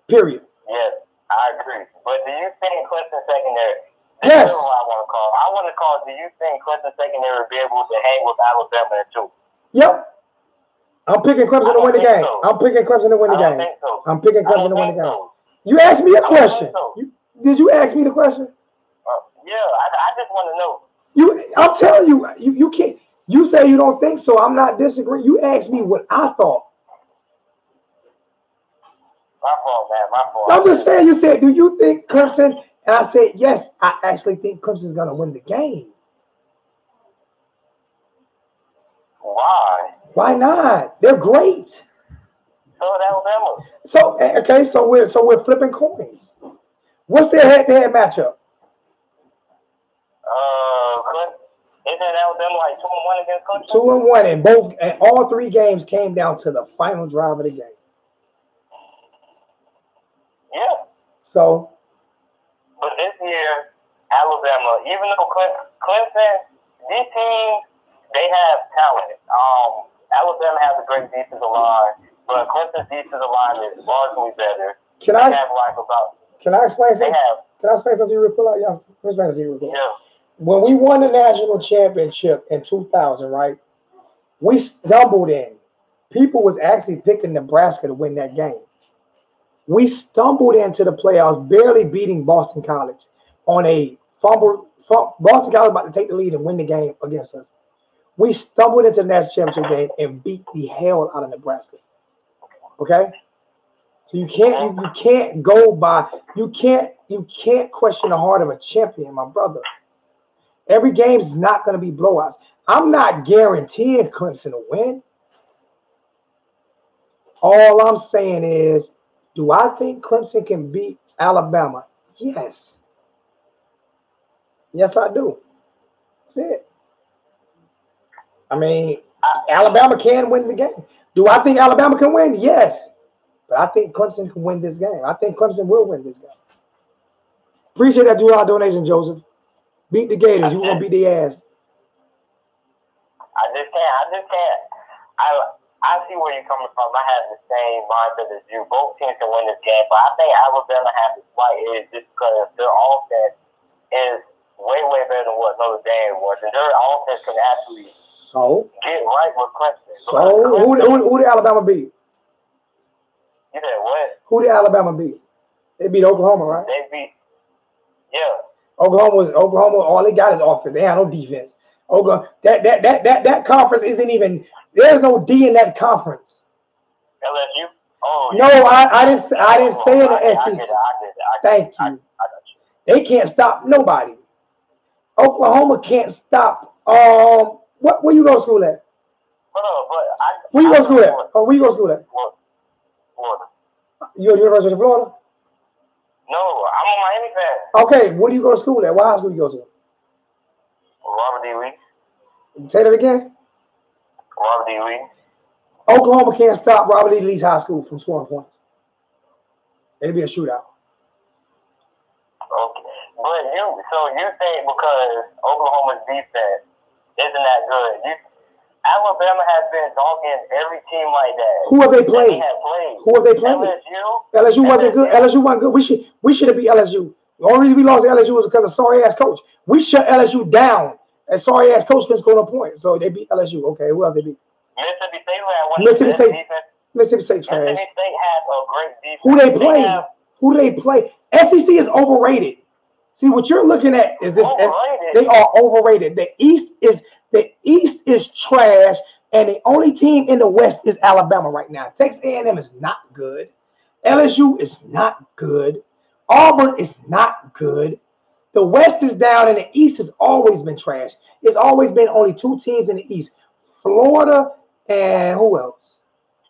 Speaker 1: Period.
Speaker 2: Yes, I agree. But do you think Clemson secondary?
Speaker 1: Yes.
Speaker 2: That's what I want to call. I want to call. Do you think Clemson secondary will be able to hang with Alabama too?
Speaker 1: Yep. I'm picking Clemson to win the game.
Speaker 2: So.
Speaker 1: I'm picking Clemson to win the game.
Speaker 2: So.
Speaker 1: I'm picking Clemson to win the game. So. You asked me a question. So. Did you ask me the question?
Speaker 2: Yeah, I just want to know.
Speaker 1: I'm telling you, you can't. You say you don't think so. I'm not disagreeing. You asked me what I thought.
Speaker 2: My fault, man. My fault.
Speaker 1: I'm just saying, you said, do you think Clemson? And I said, yes, I actually think Clemson's going to win the game.
Speaker 2: Why?
Speaker 1: Why not? They're great.
Speaker 2: So is Alabama.
Speaker 1: So, okay, so we're flipping coins. What's their head-to-head matchup?
Speaker 2: Isn't Alabama like 2-1 against Clemson?
Speaker 1: 2-1, and all three games came down to the final drive of the game.
Speaker 2: Yeah.
Speaker 1: So.
Speaker 2: But this year, Alabama, even though Clemson, these teams, they have talent. Alabama has a great defensive line, but Clemson's defensive line is largely better. Can I
Speaker 1: explain something? Can I explain something to you real quick? Yeah, explain something to you real quick.
Speaker 2: Yeah.
Speaker 1: When we won the national championship in 2000, right? We stumbled in. People was actually picking Nebraska to win that game. We stumbled into the playoffs, barely beating Boston College on a fumble. Boston College about to take the lead and win the game against us. We stumbled into the national championship game and beat the hell out of Nebraska. Okay? So you can't go by, you can't question the heart of a champion, my brother. Every game is not going to be blowouts. I'm not guaranteeing Clemson to win. All I'm saying is, do I think Clemson can beat Alabama? Yes. Yes, I do. That's it. I mean, Alabama can win the game. Do I think Alabama can win? Yes. But I think Clemson can win this game. I think Clemson will win this game. Appreciate that $2 donation, Joseph. Beat the Gators. You won't beat their ass.
Speaker 2: I just can't. I see where you're coming from. I have the same mindset as you. Both teams can win this game, but I think Alabama has a slight edge just because their offense is way better than what Notre Dame was, and their offense can actually get right with Clemson.
Speaker 1: So who did Alabama beat?
Speaker 2: You said what?
Speaker 1: Who did Alabama beat? They beat Oklahoma, right?
Speaker 2: They beat, yeah.
Speaker 1: Oklahoma. All they got is offense. They have no defense. Oklahoma. That conference isn't even. There's no D in that conference.
Speaker 2: LSU. Oh.
Speaker 1: No, I didn't say in the SEC. Thank you. They can't stop nobody. Oklahoma can't stop. Where you go to school at? Where you go to school at? Where you go to school at?
Speaker 2: Florida.
Speaker 1: You're at the University of Florida?
Speaker 2: No, I'm on Miami fan.
Speaker 1: Okay, where do you go to school at? What high school do you go to?
Speaker 2: Robert D. Lee.
Speaker 1: Say that again?
Speaker 2: Robert D. Lee.
Speaker 1: Oklahoma can't stop Robert E. Lee's high school from scoring points. It'll be a shootout.
Speaker 2: Okay. But you think because Oklahoma's defense isn't that good, Alabama has been dogging every team like that.
Speaker 1: Who have they played? Who have they played? LSU wasn't good. LSU wasn't good. We should have beat LSU. The only reason we lost to LSU was because of sorry ass coach. We shut LSU down. And sorry ass coach couldn't score no points. So they beat LSU. Okay, who else they beat?
Speaker 2: Mississippi State had one. Mississippi State trash. Mississippi State had a great defense.
Speaker 1: Who they play? Who do they play? SEC is overrated. See, what you're looking at is this. They are overrated. The East is trash, and the only team in the West is Alabama right now. Texas A&M is not good. LSU is not good. Auburn is not good. The West is down, and the East has always been trash. It's always been only two teams in the East. Florida and who else?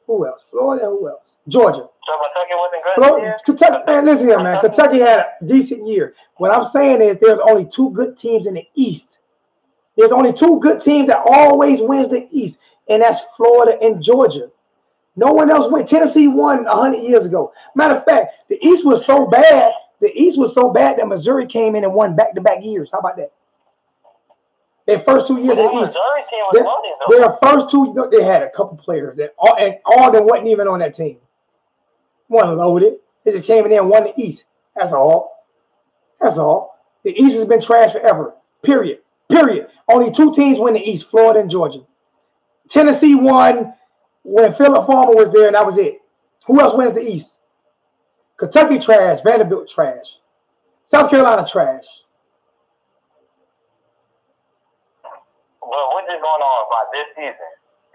Speaker 1: Florida and who else? Georgia.
Speaker 2: So Kentucky wasn't good.
Speaker 1: Kentucky, man, listen here, man. Kentucky had a decent year. What I'm saying is there's only two good teams in the East. There's only two good teams that always wins the East, and that's Florida and Georgia. No one else went. Tennessee won 100 years ago. Matter of fact, the East was so bad. The East was so bad that Missouri came in and won back-to-back years. How about that? Their first 2 years in the East. Their first two, they had a couple players that all of them wasn't even on that team. One loaded. They just came in there and won the East. That's all. That's all. The East has been trash forever. Period. Only two teams win the East, Florida and Georgia. Tennessee won when Philip Farmer was there, and that was it. Who else wins the East? Kentucky trash. Vanderbilt trash. South Carolina trash.
Speaker 2: But Well, we're just going on about this season.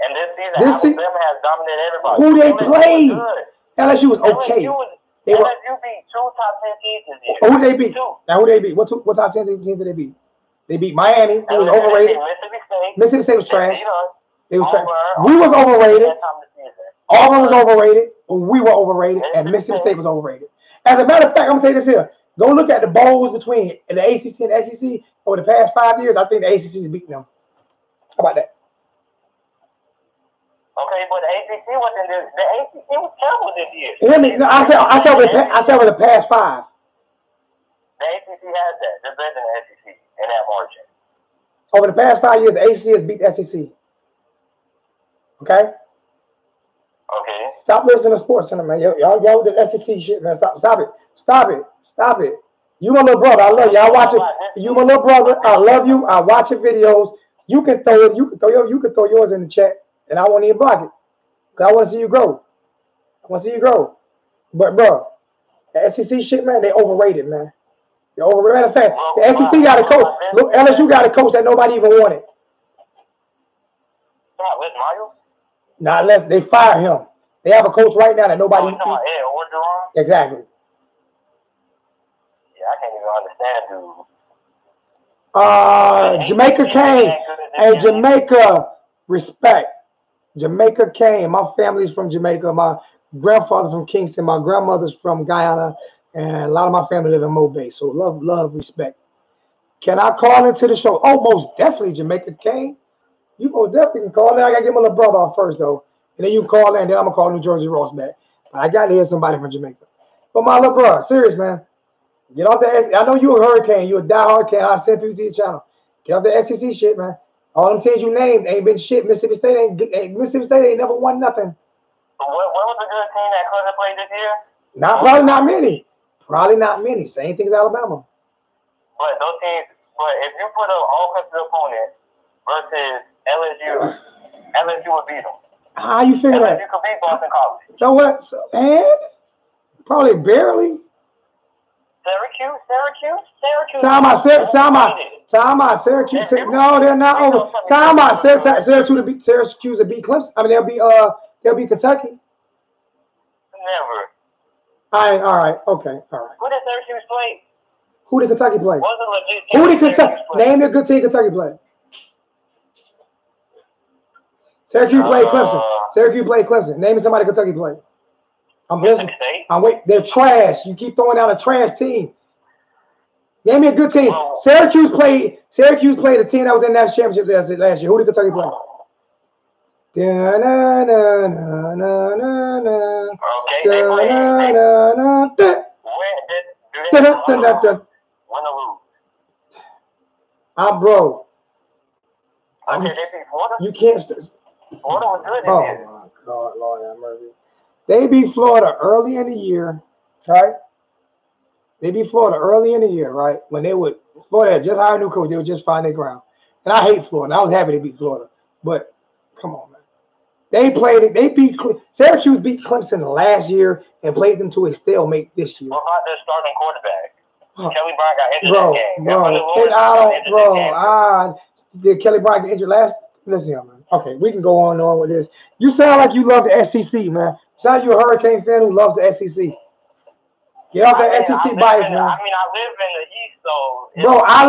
Speaker 2: And this season, Alabama has dominated everybody.
Speaker 1: Who they
Speaker 2: LSU
Speaker 1: played?
Speaker 2: was good.
Speaker 1: LSU was okay.
Speaker 2: LSU beat 2 top 10 teams this year.
Speaker 1: Who they beat? Now who they beat? What top 10 teams did they beat? They beat Miami, who was overrated. Mississippi State was trash. They was trash. We was overrated. Auburn was overrated. We were overrated, and Mississippi State was overrated. As a matter of fact, I'm gonna tell you this here. Go look at the bowls between the ACC and the SEC over the past 5 years. I think the ACC is beating them. How about that?
Speaker 2: Okay, but the ACC wasn't this. The ACC was terrible this year.
Speaker 1: Hear me? No, I said over the past 5.
Speaker 2: The ACC has that. They're better than the SEC in that margin.
Speaker 1: Over the past 5 years, the ACC has beat the SEC. Okay?
Speaker 2: Okay.
Speaker 1: Stop listening to Sports Center, man. Y'all with the SEC shit, man. Stop it. You my little brother. I love you. I watch it. You my little brother. I love you. I watch your videos. You can throw it. You can throw yours in the chat, and I won't even block it. Cause I want to see you grow. But bro, the SEC shit, man, they overrated, man. They overrated. Matter of fact, the SEC got a coach. Look, LSU got a coach that nobody even wanted. Not unless they fire him. They have a coach right now that nobody. Exactly.
Speaker 2: Yeah, I can't even understand, dude.
Speaker 1: Jamaica came. Hey, Jamaica, respect. Jamaica came. My family's from Jamaica. My grandfather's from Kingston. My grandmother's from Guyana. And a lot of my family live in Mobay. So love, respect. Can I call into the show? Oh, most definitely, Jamaica came. You most definitely can call in. I got to get my little brother off first, though. And then you can call in. Then I'm going to call New Jersey Ross back. But I got to hear somebody from Jamaica. But my little brother, serious, man. Get off the. I know you a Hurricane. You a diehard can. I sent you to your channel. Get off the SEC shit, man. All them teams you named ain't been shit. Mississippi State ain't never won nothing.
Speaker 2: What was the good team that Clemson played this year?
Speaker 1: Probably not many. Same thing as Alabama.
Speaker 2: But those teams. But if you put an all-country opponent versus LSU would beat them.
Speaker 1: How you figure that?
Speaker 2: LSU could beat Boston College.
Speaker 1: So what? Probably barely.
Speaker 2: Syracuse.
Speaker 1: Time out. Syracuse. No, they're not over. Time out. Syracuse to beat Clemson. I mean, they'll be Kentucky.
Speaker 2: Never.
Speaker 1: All right. Okay. All right.
Speaker 2: Who did Syracuse play?
Speaker 1: Who did Kentucky play?
Speaker 2: Who did Kentucky play?
Speaker 1: Name the good team Kentucky played. Syracuse played Clemson. Name me somebody Kentucky played. I'm listening. They're trash. You keep throwing out a trash team. Name me a good team. Syracuse played a team that was in that championship last year. Who did Kentucky play? Bro.
Speaker 2: Okay, they beat Florida.
Speaker 1: You can't.
Speaker 2: Florida was good.
Speaker 1: Oh my God, Lord have mercy. They beat Florida early in the year, right? Right? When Florida had just hired a new coach, they would just find their ground. And I hate Florida. I was happy they beat Florida. But come on, man. Syracuse beat Clemson last year and played them to a stalemate this year.
Speaker 2: What about their starting quarterback? Kelly Bryant got injured that game.
Speaker 1: Did Kelly Bryant get injured last? Listen here, man. Okay, we can go on with this. You sound like you love the SEC, man. Sound like you're a Hurricane fan who loves the SEC. Get off that SEC bias, man.
Speaker 2: I live in the East, so.
Speaker 1: Bro, I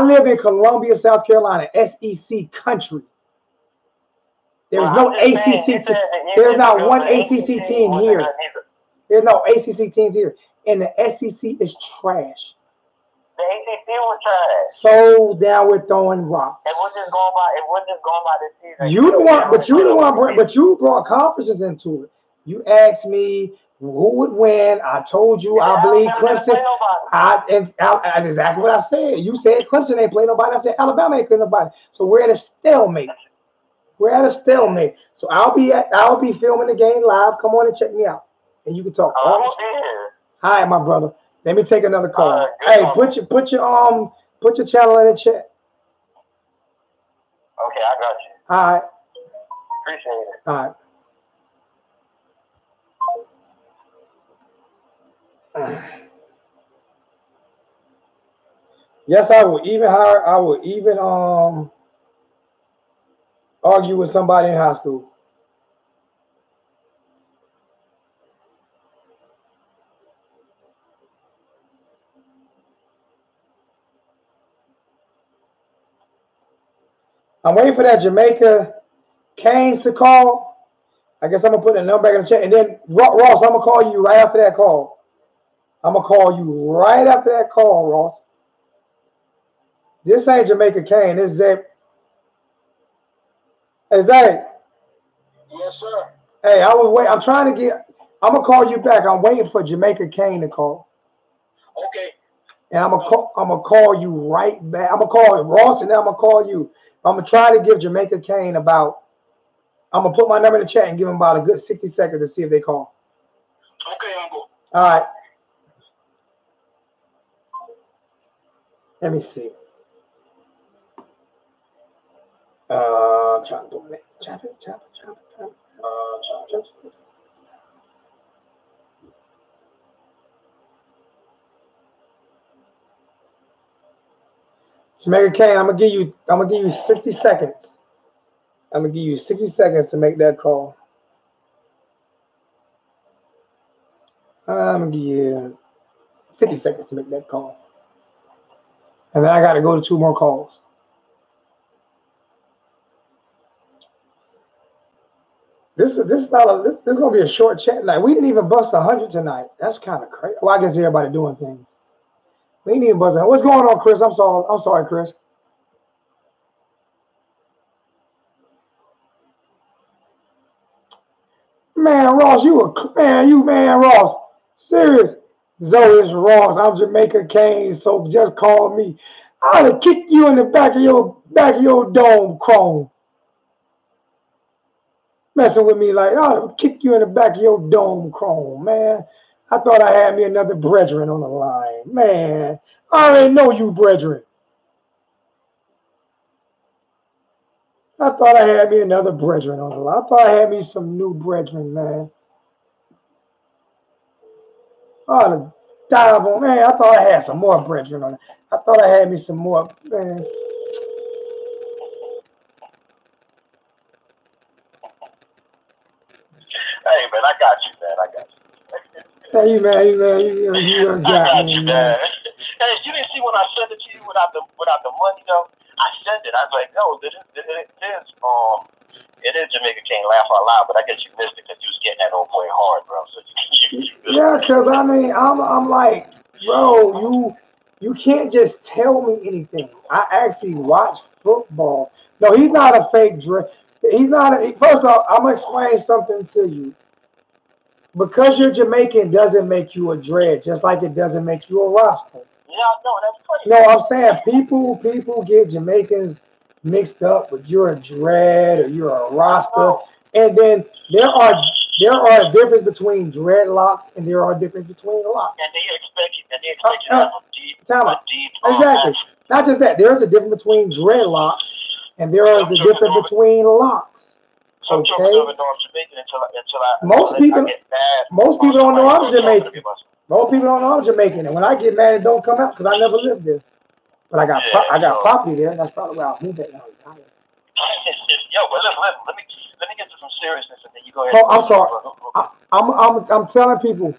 Speaker 1: live in Columbia, South Carolina, SEC country. There's no ACC team. There's not one ACC team here. There's no ACC teams here. And the SEC is trash.
Speaker 2: The ACC was trash.
Speaker 1: So down with throwing rocks.
Speaker 2: It was just going by this season.
Speaker 1: You brought conferences into it. You asked me who would win. I told you I believe Clemson. That's exactly what I said. You said Clemson ain't play nobody. I said Alabama ain't play nobody. So we're at a stalemate. So I'll be filming the game live. Come on and check me out, and you can talk. All right, my brother. Let me take another call. Hey, put your channel in the chat.
Speaker 2: Okay, I got you.
Speaker 1: All right.
Speaker 2: Appreciate it.
Speaker 1: All right. Yes, I will even hire. I will even Argue with somebody in high school. I'm waiting for that Jamaica Canes to call. I guess I'm going to put the number back in the chat. And then, Ross, I'm going to call you right after that call. I'm going to call you right after that call, Ross. This ain't Jamaica Kane. This is Zay. Hey, Zay.
Speaker 2: Yes, sir.
Speaker 1: Hey, I was waiting. I'm trying to get. I'm going to call you back. I'm waiting for Jamaica Kane to call.
Speaker 2: Okay.
Speaker 1: And I'm gonna call you right back. I'm gonna call Ross, and then I'm gonna call you. I'm gonna try to give Jamaica Kane about. I'm gonna put my number in the chat and give him about a good 60 seconds to see if they call.
Speaker 2: Okay, Uncle.
Speaker 1: All right. Let me see. Trying to put my name. Chop it. Jamaica Kane, I'm gonna give you 60 seconds. I'm gonna give you 60 seconds to make that call. I'm gonna give you 50 seconds to make that call. And then I gotta go to 2 more calls. This is gonna be a short chat night. We didn't even bust 100 tonight. That's kind of crazy. Well, I guess everybody doing things. We didn't even bust 100. What's going on, Chris? I'm sorry, Chris. Man, Ross, Ross. Serious. Zoe, it's Ross. I'm Jamaica Kane, so just call me. I'd have kicked you in the back of your dome, Chrome. Messing with me like, I'd have kicked you in the back of your dome, Chrome, man. I thought I had me another brethren on the line. Man, I already know you, brethren. I thought I had me another brethren on the line. I thought I had me some new brethren, man. Oh, the dive on, man. I thought I had some more brethren on it. I thought I had me some more, man.
Speaker 2: Hey, man, I got you, man. I got you.
Speaker 1: Hey, you got me, man.
Speaker 2: Hey, you didn't see when I sent it to you without the money, though? I sent it. I was like, no, it is Jamaica Kane, laugh out loud, but I guess you missed it because you was getting that old boy hard, bro. So
Speaker 1: yeah, because I mean, I'm like, bro, you can't just tell me anything. I actually watch football. No, he's not a fake dread. First off, I'm gonna explain something to you. Because you're Jamaican doesn't make you a dread, just like it doesn't make you a roster.
Speaker 2: Yeah, no, that's crazy.
Speaker 1: No, I'm saying people get Jamaicans mixed up with you're a dread or you're a roster, and then there are a difference between dreadlocks and there are a difference between locks.
Speaker 2: And they expect you to have a deep.
Speaker 1: Exactly. Not just that. There's a difference between dreadlocks and there is a difference between locks.
Speaker 2: Some jokers don't even know I'm Jamaican until I
Speaker 1: most people
Speaker 2: get mad.
Speaker 1: Most people don't know I'm Jamaican. Most people don't know I'm Jamaican, and when I get mad, it don't come out because I never lived there. But I got property there. That's probably where I'll move at now.
Speaker 2: Yo, but let me get to some seriousness, and then you go ahead.
Speaker 1: Oh, I'm sorry. I'm telling people,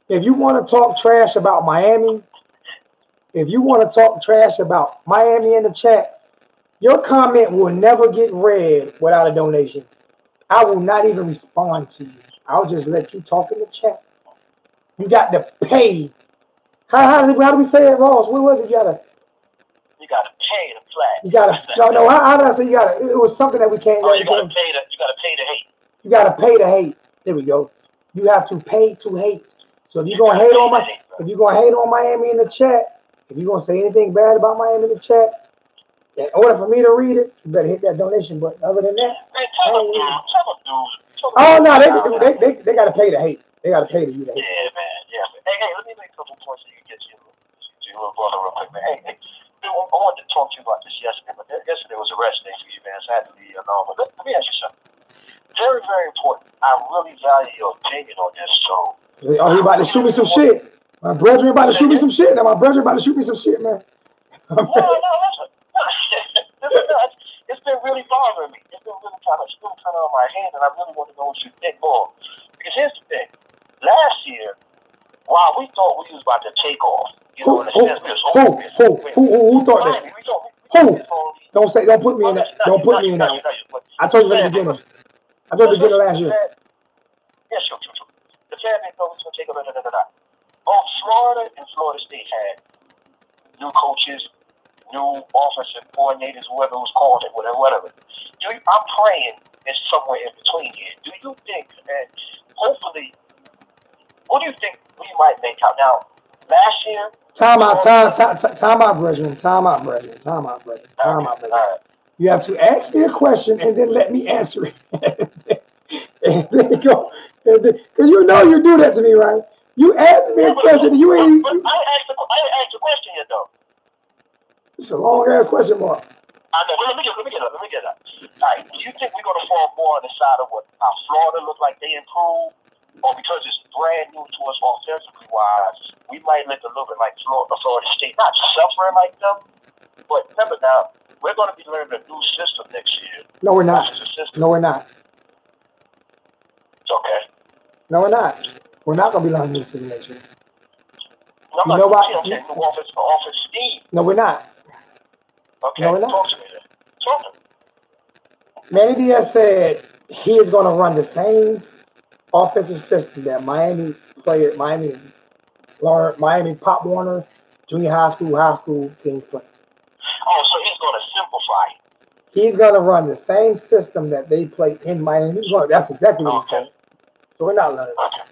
Speaker 1: if you want to talk trash about Miami, if you want to talk trash about Miami in the chat, your comment will never get read without a donation. I will not even respond to you. I'll just let you talk in the chat. You got to pay. How do we say it, Ross? What was it? You gotta
Speaker 2: pay the flag.
Speaker 1: You gotta no. How did I say you gotta? It was something that we can't.
Speaker 2: You gotta pay to hate.
Speaker 1: You gotta pay to hate. There we go. You have to pay to hate. So if you're gonna hate on Miami in the chat, if you're gonna say anything bad about Miami in the chat, in order for me to read it, you better hit that donation button. Other than that,
Speaker 2: tell them, dude.
Speaker 1: Oh no, they gotta pay to hate. They gotta pay to you to hate.
Speaker 2: Yeah, man. Yeah. Hey, let me make a couple points so you can get your little brother real quick, man. Hey, I wanted to talk to you about this yesterday, but yesterday was a rest day for you, man, so I had to leave you alone. But let me ask you something. Very, very important. I really value your opinion on this, so.
Speaker 1: Oh, he about to shoot me some shit. My brother about to shoot me some shit. Now my brother about to shoot me some shit, man.
Speaker 2: No, listen. It's been really bothering me. It's been really kind of on my head, and I really want to know what you think more. Because here's the thing: last year, while we thought we was about to take off, you know, in a sense, we was
Speaker 1: who thought that? Who? Don't put me in that. Don't put me in that. I told you at the beginning. I told you at the beginning last year.
Speaker 2: Yeah, sure. The Fed didn't know we was going to take over. Both Florida and Florida State had new coaches, new offensive coordinators, whoever was called it, whatever. I'm praying it's somewhere in between here. Do you think that hopefully, what do you think we might make out now? Last year,
Speaker 1: time out, brethren. You have to ask me a question and then let me answer it. And then go, because you know you do that to me, right? You ask me a question, you ain't.
Speaker 2: I didn't ask the question yet, though.
Speaker 1: It's a long ass question, Mark.
Speaker 2: I know. Well, let me get up. All right. Do you think we're going to fall more on the side of what Florida look like they improved, or because it's brand new to us offensively wise, we might look a little bit like Florida State, not suffering like them, but remember now we're going to be learning a new system next year.
Speaker 1: No, we're not. No, we're not.
Speaker 2: It's okay.
Speaker 1: No, we're not. We're not going to be learning new system next year.
Speaker 2: No,
Speaker 1: you know why?
Speaker 2: Okay, new offense scheme.
Speaker 1: No, we're not.
Speaker 2: Okay,
Speaker 1: no, we're not.
Speaker 2: Talk to me then. Talk to me.
Speaker 1: Manny Diaz said he is going to run the same offensive system that Miami Pop Warner, junior high school teams play.
Speaker 2: Oh, so he's going to simplify it.
Speaker 1: He's going to run the same system that they play in Miami. That's exactly what he's saying. So we're not learning.
Speaker 2: Okay.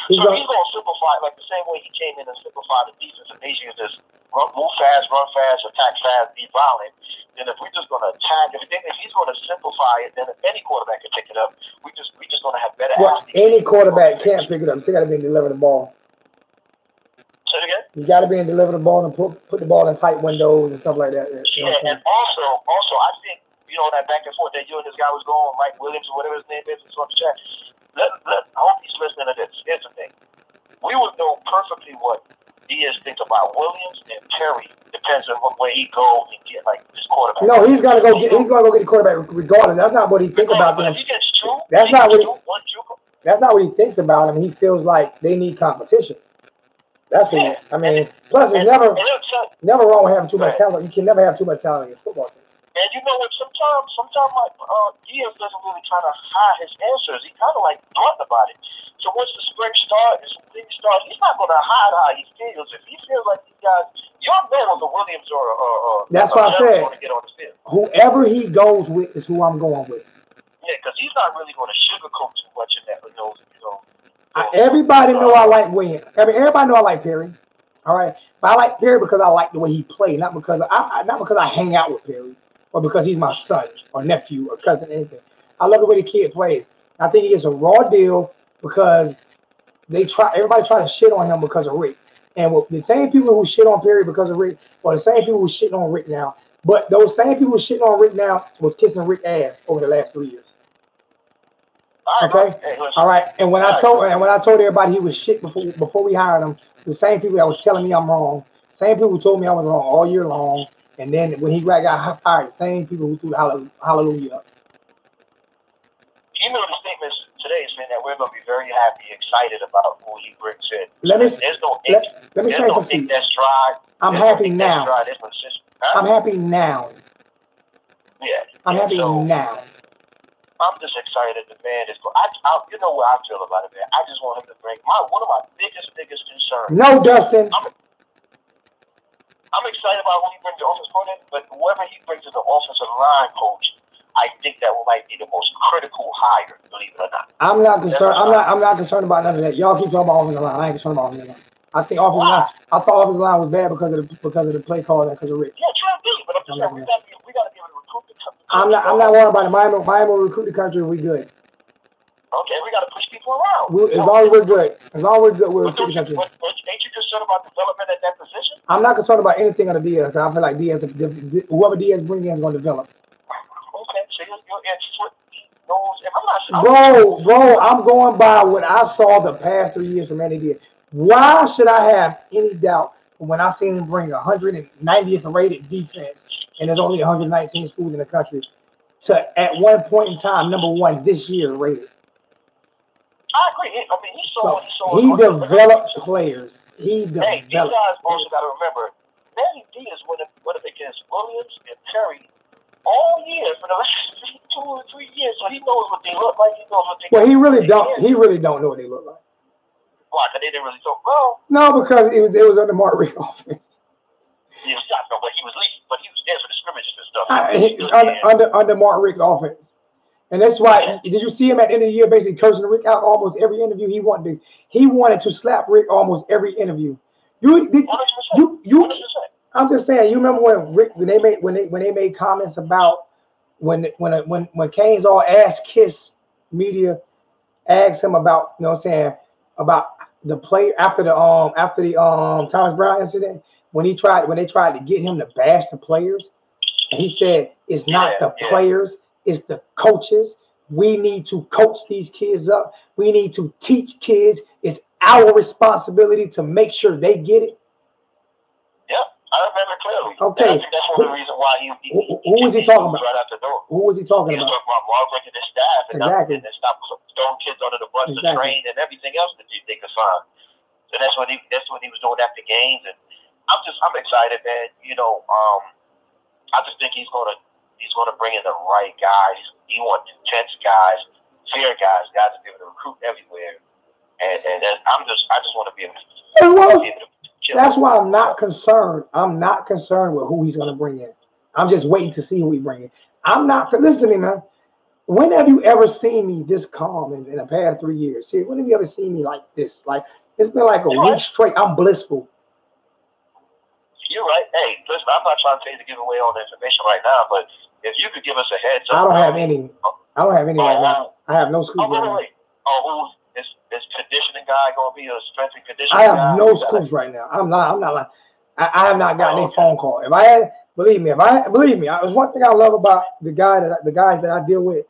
Speaker 2: He's going to simplify it like the same way he came in and simplified the defense and basically just move fast, run fast, attack fast, be violent. Then if we're just going to attack, if he's going to simplify it, then if any quarterback can pick it up, we just going to have better athletes.
Speaker 1: Any quarterback can't pick it up. You still got to be able to deliver the ball.
Speaker 2: Say it again?
Speaker 1: You got to be able to deliver the ball and put the ball in tight windows and stuff like that.
Speaker 2: Yeah, and also, I think, you know, that back and forth that you and this guy was going, Mike Williams or whatever his name is, on the chat. I hope he's listening to this. Here's the thing. We would know perfectly what Diaz thinks about Williams and Terry. Depends on where he goes and get like this quarterback.
Speaker 1: No, he's gonna go get the quarterback regardless. That's not what he thinks about them.
Speaker 2: If he gets two,
Speaker 1: that's not what he thinks about him. He feels like they need competition. That's what I mean. Plus, it's never wrong with having too much talent. You can never have too much talent in a football team.
Speaker 2: And you know what? Sometimes Diaz doesn't really try to hide his answers. He kind of like blunt about it. So once the spring starts, he's not going to hide how he feels. If he feels like these guys, y'all know the Williams or
Speaker 1: that's what I said.
Speaker 2: Want to get on the field.
Speaker 1: Whoever he goes with is who I'm going with.
Speaker 2: Yeah, because he's not really going to sugarcoat too much in that.
Speaker 1: Everybody know I like Williams. Everybody know I like Perry. All right, but I like Perry because I like the way he played, not because I hang out with Perry or because he's my son or nephew or cousin, anything. I love the way the kid plays. I think he gets a raw deal because everybody try to shit on him because of Rick. And the same people who shit on Perry because of Rick are the same people who shitting on Rick now. But those same people who shitting on Rick now was kissing Rick's ass over the last 3 years. Okay? All right. And when I told everybody he was shit before we hired him, the same people that was telling me I'm wrong, same people who told me I was wrong all year long, and then when he got fired, the same people who threw the hallelujah up.
Speaker 2: You know the statements today saying that we're going to be very happy, excited about who he brings in. There's no ink that's dry.
Speaker 1: I'm happy now. I'm happy now.
Speaker 2: Yeah.
Speaker 1: I'm happy now.
Speaker 2: I'm just excited the man is going. You know what I feel about it, man. I just want him to bring one of my biggest concerns.
Speaker 1: No, Dustin.
Speaker 2: I'm excited about who he brings to offense coordinator, but whoever he brings as an offensive line coach, I think that might be the most critical hire, believe it or not.
Speaker 1: I'm not concerned. I'm not concerned about none of that. Y'all keep talking about offensive line. I ain't concerned about offensive line. I thought offensive line was bad because of the play call and because of Rick.
Speaker 2: Yeah, true, but I'm just saying we got to be able to recruit the country.
Speaker 1: I'm not worried about it. Miami will recruit the country. We good.
Speaker 2: Okay, we got to push people around.
Speaker 1: As long as we're good. As long as we're good, we'll recruit the country.
Speaker 2: Ain't you concerned about development at that position?
Speaker 1: I'm not concerned about anything on the Diaz. I feel like whoever Diaz brings in is going to develop.
Speaker 2: Okay, so you're
Speaker 1: Bro, I'm going by what I saw the past 3 years from Manny Diaz. Why should I have any doubt when I seen him bring 190th rated defense and there's only 119 schools in the country to at one point in time #1 this year rated.
Speaker 2: I agree. I mean, he saw what he saw.
Speaker 1: He developed players. He developed.
Speaker 2: Hey, these guys also got to remember, Manny Diaz went up against Williams and Perry all year for the last 2 or 3 years, so he knows what they look like. He knows what they.
Speaker 1: Well, he really don't. He really don't know what they look like.
Speaker 2: Why? Because they didn't really talk well.
Speaker 1: No, because it was under Mark Richt offense.
Speaker 2: Yeah, but he was least, but he was there for the scrimmages and
Speaker 1: stuff. Under Mark Richt's offense. And that's why, did you see him at the end of the year basically cursing Rick out almost every interview? He wanted to slap Rick almost every interview. 100%. I'm just saying, you remember when they made comments about when Kane's all ass kiss media asked him about, you know what I'm saying, about the play after the Thomas Brown incident, when they tried to get him to bash the players, and he said it's not the players, it's the coaches. We need to coach these kids up. We need to teach kids. It's our responsibility to make sure they get it.
Speaker 2: Yep, I remember clearly.
Speaker 1: Okay.
Speaker 2: And I think that's one of the reasons why
Speaker 1: who was he talking about?
Speaker 2: Right out the door.
Speaker 1: Who was he talking
Speaker 2: about?
Speaker 1: He
Speaker 2: was talking about Mark Richt and his staff, and stop throwing kids under the bus to train and everything else that they could find. So that's what he was doing after games, and I'm excited, man. You know, I just think he's gonna bring in the right guys. He wants intense guys, fair guys to be able to recruit everywhere. And I just want to be able to chill.
Speaker 1: That's why I'm not concerned. I'm not concerned with who he's gonna bring in. I'm just waiting to see who he bring in. I'm not listening, man. When have you ever seen me this calm in the past 3 years? See, when have you ever seen me like this? Like it's been like a week straight. I'm blissful.
Speaker 2: You're right. Hey, listen, I'm not trying to tell you to give away all the information right now, but if you could give us a heads up.
Speaker 1: I don't have any right now. I have no scoops right now.
Speaker 2: Oh, who's this conditioning guy going to be a strength and conditioning
Speaker 1: guy? I
Speaker 2: guy?
Speaker 1: have no scoops right now. I'm not like I have not gotten any phone call. If I had, believe me, it was one thing I love about the guys that I deal with.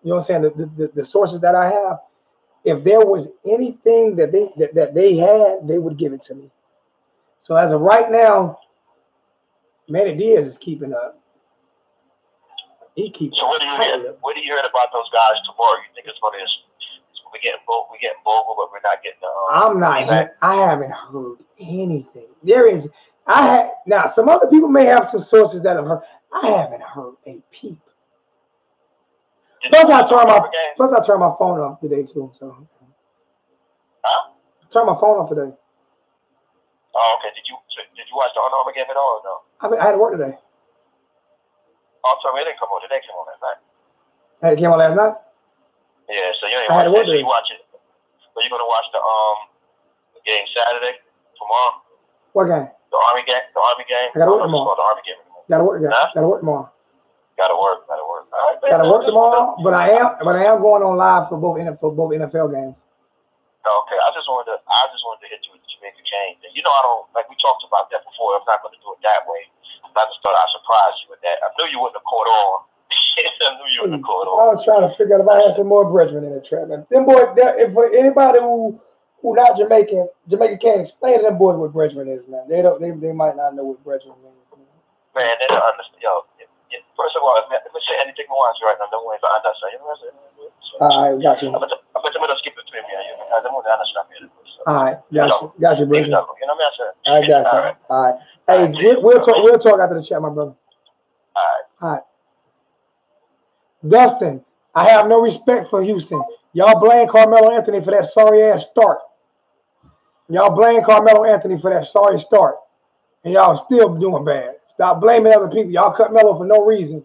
Speaker 1: You know what I'm saying? The sources that I have. If there was anything that they had, they would give it to me. So as of right now, Manny Diaz is keeping up. He keeps.
Speaker 2: So what do you hear about those guys tomorrow? You think it's going to we getting Bogle, but we're not getting.
Speaker 1: I haven't heard anything. Now some other people may have some sources that have heard. I haven't heard a peep. Plus I turned my phone off today too. So.
Speaker 2: Huh?
Speaker 1: Turn my phone off today.
Speaker 2: Oh, okay. Did you watch the Under Armour game at all or no?
Speaker 1: I had to work today.
Speaker 2: Oh, sorry, it didn't come on today. It came on last night.
Speaker 1: It came on last night?
Speaker 2: Yeah, so you ain't
Speaker 1: watch it.
Speaker 2: So you watch it. So you're gonna watch the game Saturday, tomorrow?
Speaker 1: What game?
Speaker 2: The Army game.
Speaker 1: I gotta work tomorrow.
Speaker 2: The Army game.
Speaker 1: Gotta work tomorrow.
Speaker 2: Gotta work. All right,
Speaker 1: gotta work tomorrow, but I am going on live for both NFL games.
Speaker 2: Okay, I just wanted to hit you with the Jamaica Kane. You know, I don't like we talked about that before. I'm not going to do it that way. I just thought I'd surprise you with that. I knew you wouldn't have caught on. I
Speaker 1: was trying to figure out if I had some more brethren in the trap. And them boys, for anybody who not Jamaican can't explain to them boys what brethren is, man. They might not know what brethren means.
Speaker 2: Man, they don't understand. First of all, if I say anything I want to right now, don't worry about understand.
Speaker 1: All right, got you.
Speaker 2: I'm going to skip it between me and you. I don't want to understand me.
Speaker 1: All right, got you, brother.
Speaker 2: You know what I said?
Speaker 1: I got you. All right. Hey, we'll talk after the chat, my brother. All right. Dustin, I have no respect for Houston. Y'all blame Carmelo Anthony for that sorry ass start. Y'all blame Carmelo Anthony for that sorry start, and y'all still doing bad. Stop blaming other people. Y'all cut Melo for no reason.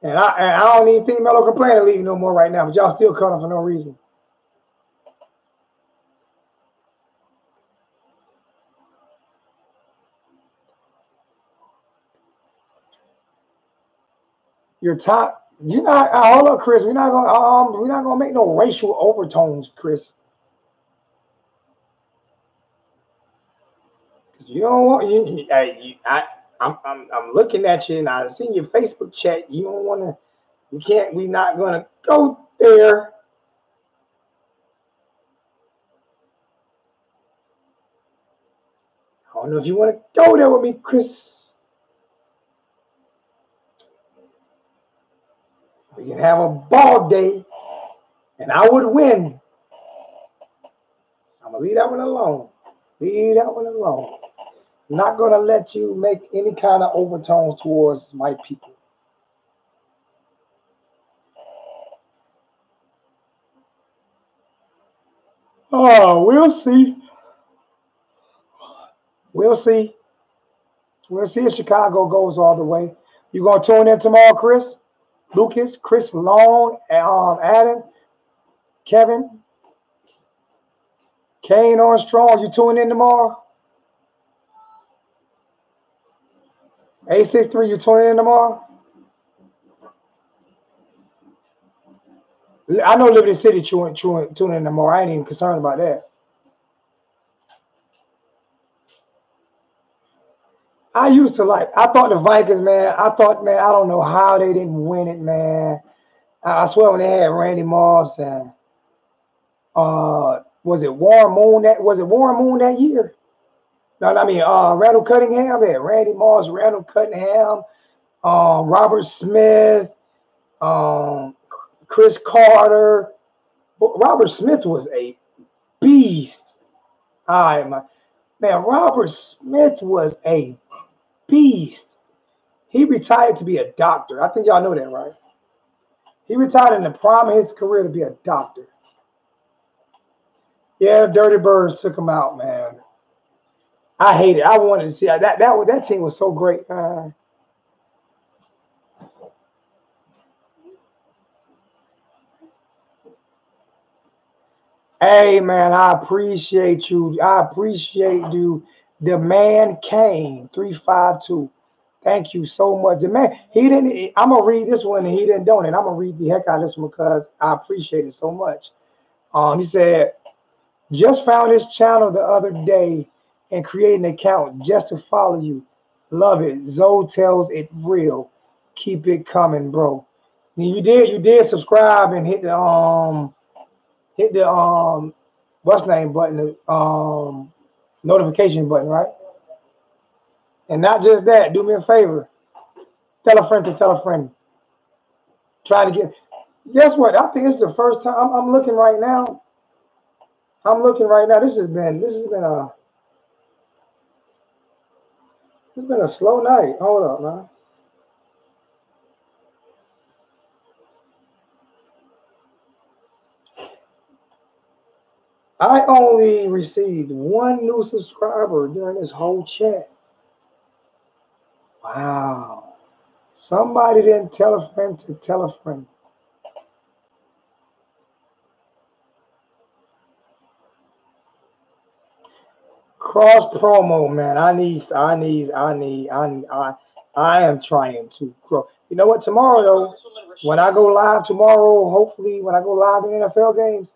Speaker 1: And I don't even think Melo can play in the league no more right now, but y'all still cut him for no reason. You're top. You're not. Hold up, Chris. We're not gonna make no racial overtones, Chris. You don't want I'm looking at you and I see your Facebook chat. You don't want to. We're not gonna go there. I don't know if you want to go there with me, Chris. can have a ball day, and I would win. So I'm going to leave that one alone. Leave that one alone. I'm not going to let you make any kind of overtones towards my people. Oh, we'll see. We'll see. We'll see if Chicago goes all the way. You going to tune in tomorrow, Chris? Lucas, Chris Long, Adam, Kevin, Kane Armstrong. You tune in tomorrow? 863, you tuning in tomorrow? I know Liberty City tuning in tomorrow. I ain't even concerned about that. I used to I thought the Vikings, man, I don't know how they didn't win it, man. I swear when they had Randy Moss and was it Warren Moon that year? No, I mean Randall Cunningham, yeah, Randy Moss, Randall Cunningham, Robert Smith, Chris Carter. Robert Smith was a beast. All right, man, Robert Smith was a beast. He retired to be a doctor. I think y'all know that, right? He retired in the prime of his career to be a doctor. Yeah, Dirty Birds took him out, man. I hate it. I wanted to see that team was so great, man. Hey, man, I appreciate you. I appreciate you. The man came 352. Thank you so much. The man, he didn't. I'm gonna read this one, and he didn't donate. I'm gonna read the heck out of this one because I appreciate it so much. He said, just found this channel the other day and created an account just to follow you. Love it. Zoe tells it real. Keep it coming, bro. And you did subscribe and hit the what's name button, the notification button, right? And not just that, do me a favor. Tell a friend to tell a friend. Try to get. Guess what? I think it's the first time I'm looking right now. This has been a slow night. Hold up, man. I only received one new subscriber during this whole chat. Wow. Somebody didn't tell a friend to tell a friend. Cross promo, man. I am trying to grow. You know what? Tomorrow, though, when I go live tomorrow, hopefully, when I go live in NFL games,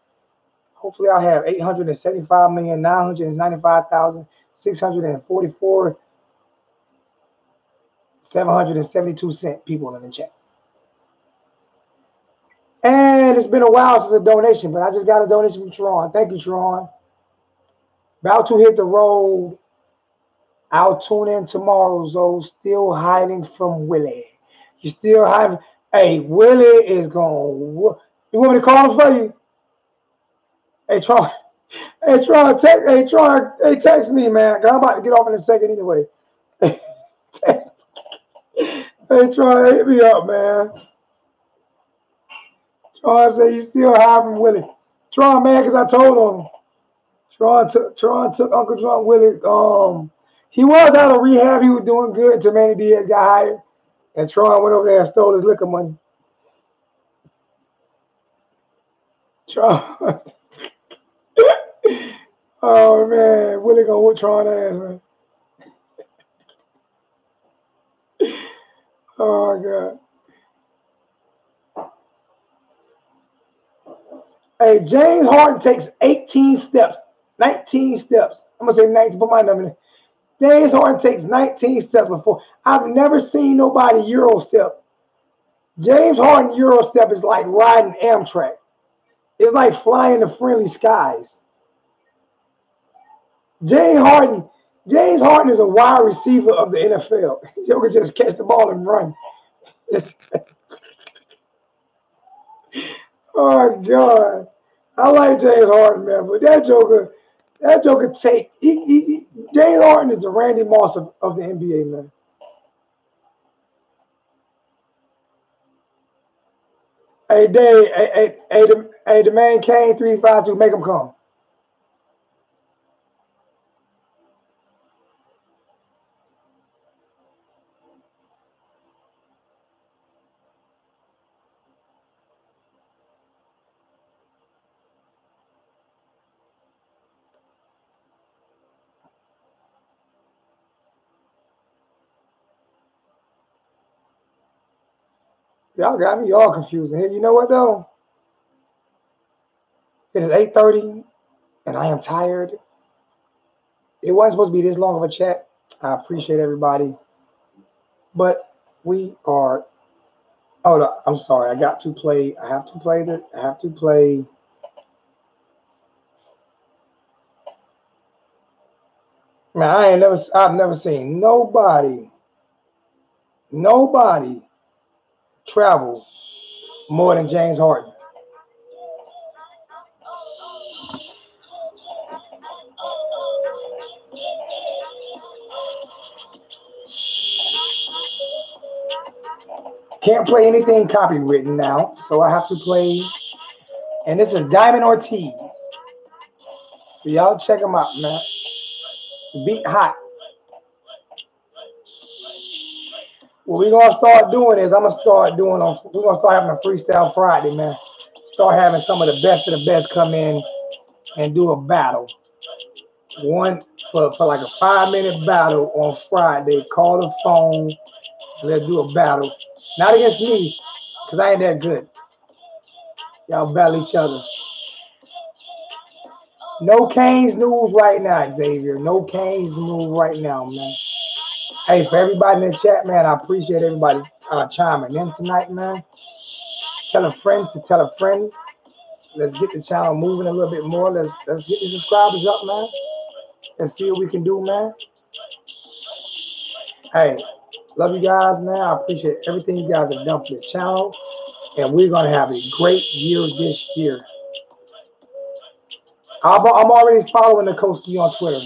Speaker 1: hopefully I'll have 875,995,644 $7.72 people in the chat. And it's been a while since a donation, but I just got a donation from Tron. Thank you, Tron. About to hit the road. I'll tune in tomorrow, Zoe. Still hiding from Willie. You still hiding. Hey, Willie is going. You want me to call him for you? Hey, Tron. Hey, Tron. Text me, man. I'm about to get off in a second anyway. Text. Hey, Tron, hit me up, man. Tron said you still hiding from Willie. Tron, man, because I told him. Tron took Uncle Tron Willie. He was out of rehab. He was doing good until Manny Diaz got hired. And Tron went over there and stole his liquor money. Tron. Oh, man. Willie gonna whoop Tron ass, man. Oh, my God. Hey, James Harden takes 18 steps. 19 steps. I'm going to say 19. Put my number in. James Harden takes 19 steps before. I've never seen nobody Euro step. James Harden Euro step is like riding Amtrak. It's like flying the friendly skies. James Harden is a wide receiver of the NFL. You can just catch the ball and run. Oh God. I like James Harden, man, but that Joker take James Harden is the Randy Moss of the NBA, man. Hey, Dave, the man Kane 352, make him come. Y'all got me all confused here. You know what though? It is 8:30 and I am tired. It wasn't supposed to be this long of a chat. I appreciate everybody. But we are I'm sorry. I have to play man, I've never seen nobody travel more than James Harden. Can't play anything copywritten now, so I have to play. And this is Diamond Ortiz. So y'all check him out, man. Beat hot. What we're gonna start doing is we're gonna start having a freestyle Friday, man. Start having some of the best come in and do a battle. One for like a 5-minute battle on Friday. Call the phone. Let's do a battle. Not against me, because I ain't that good. Y'all battle each other. No Canes news right now, Xavier. No Canes news right now, man. Hey, for everybody in the chat, man, I appreciate everybody chiming in tonight, man. Tell a friend to tell a friend. Let's get the channel moving a little bit more. Let's get the subscribers up, man. Let's see what we can do, man. Hey, love you guys, man. I appreciate everything you guys have done for the channel. And we're going to have a great year this year. I'm already following the Coach on Twitter.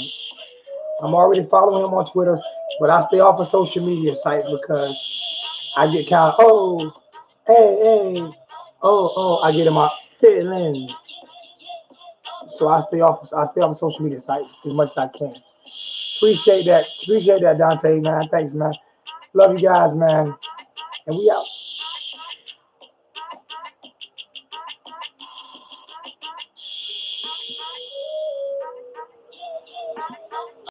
Speaker 1: I'm already following him on Twitter, but I stay off of social media sites because I get kind of, I get in my feelings. So I stay off of social media sites as much as I can. Appreciate that, Dante, man. Thanks, man. Love you guys, man. And we out.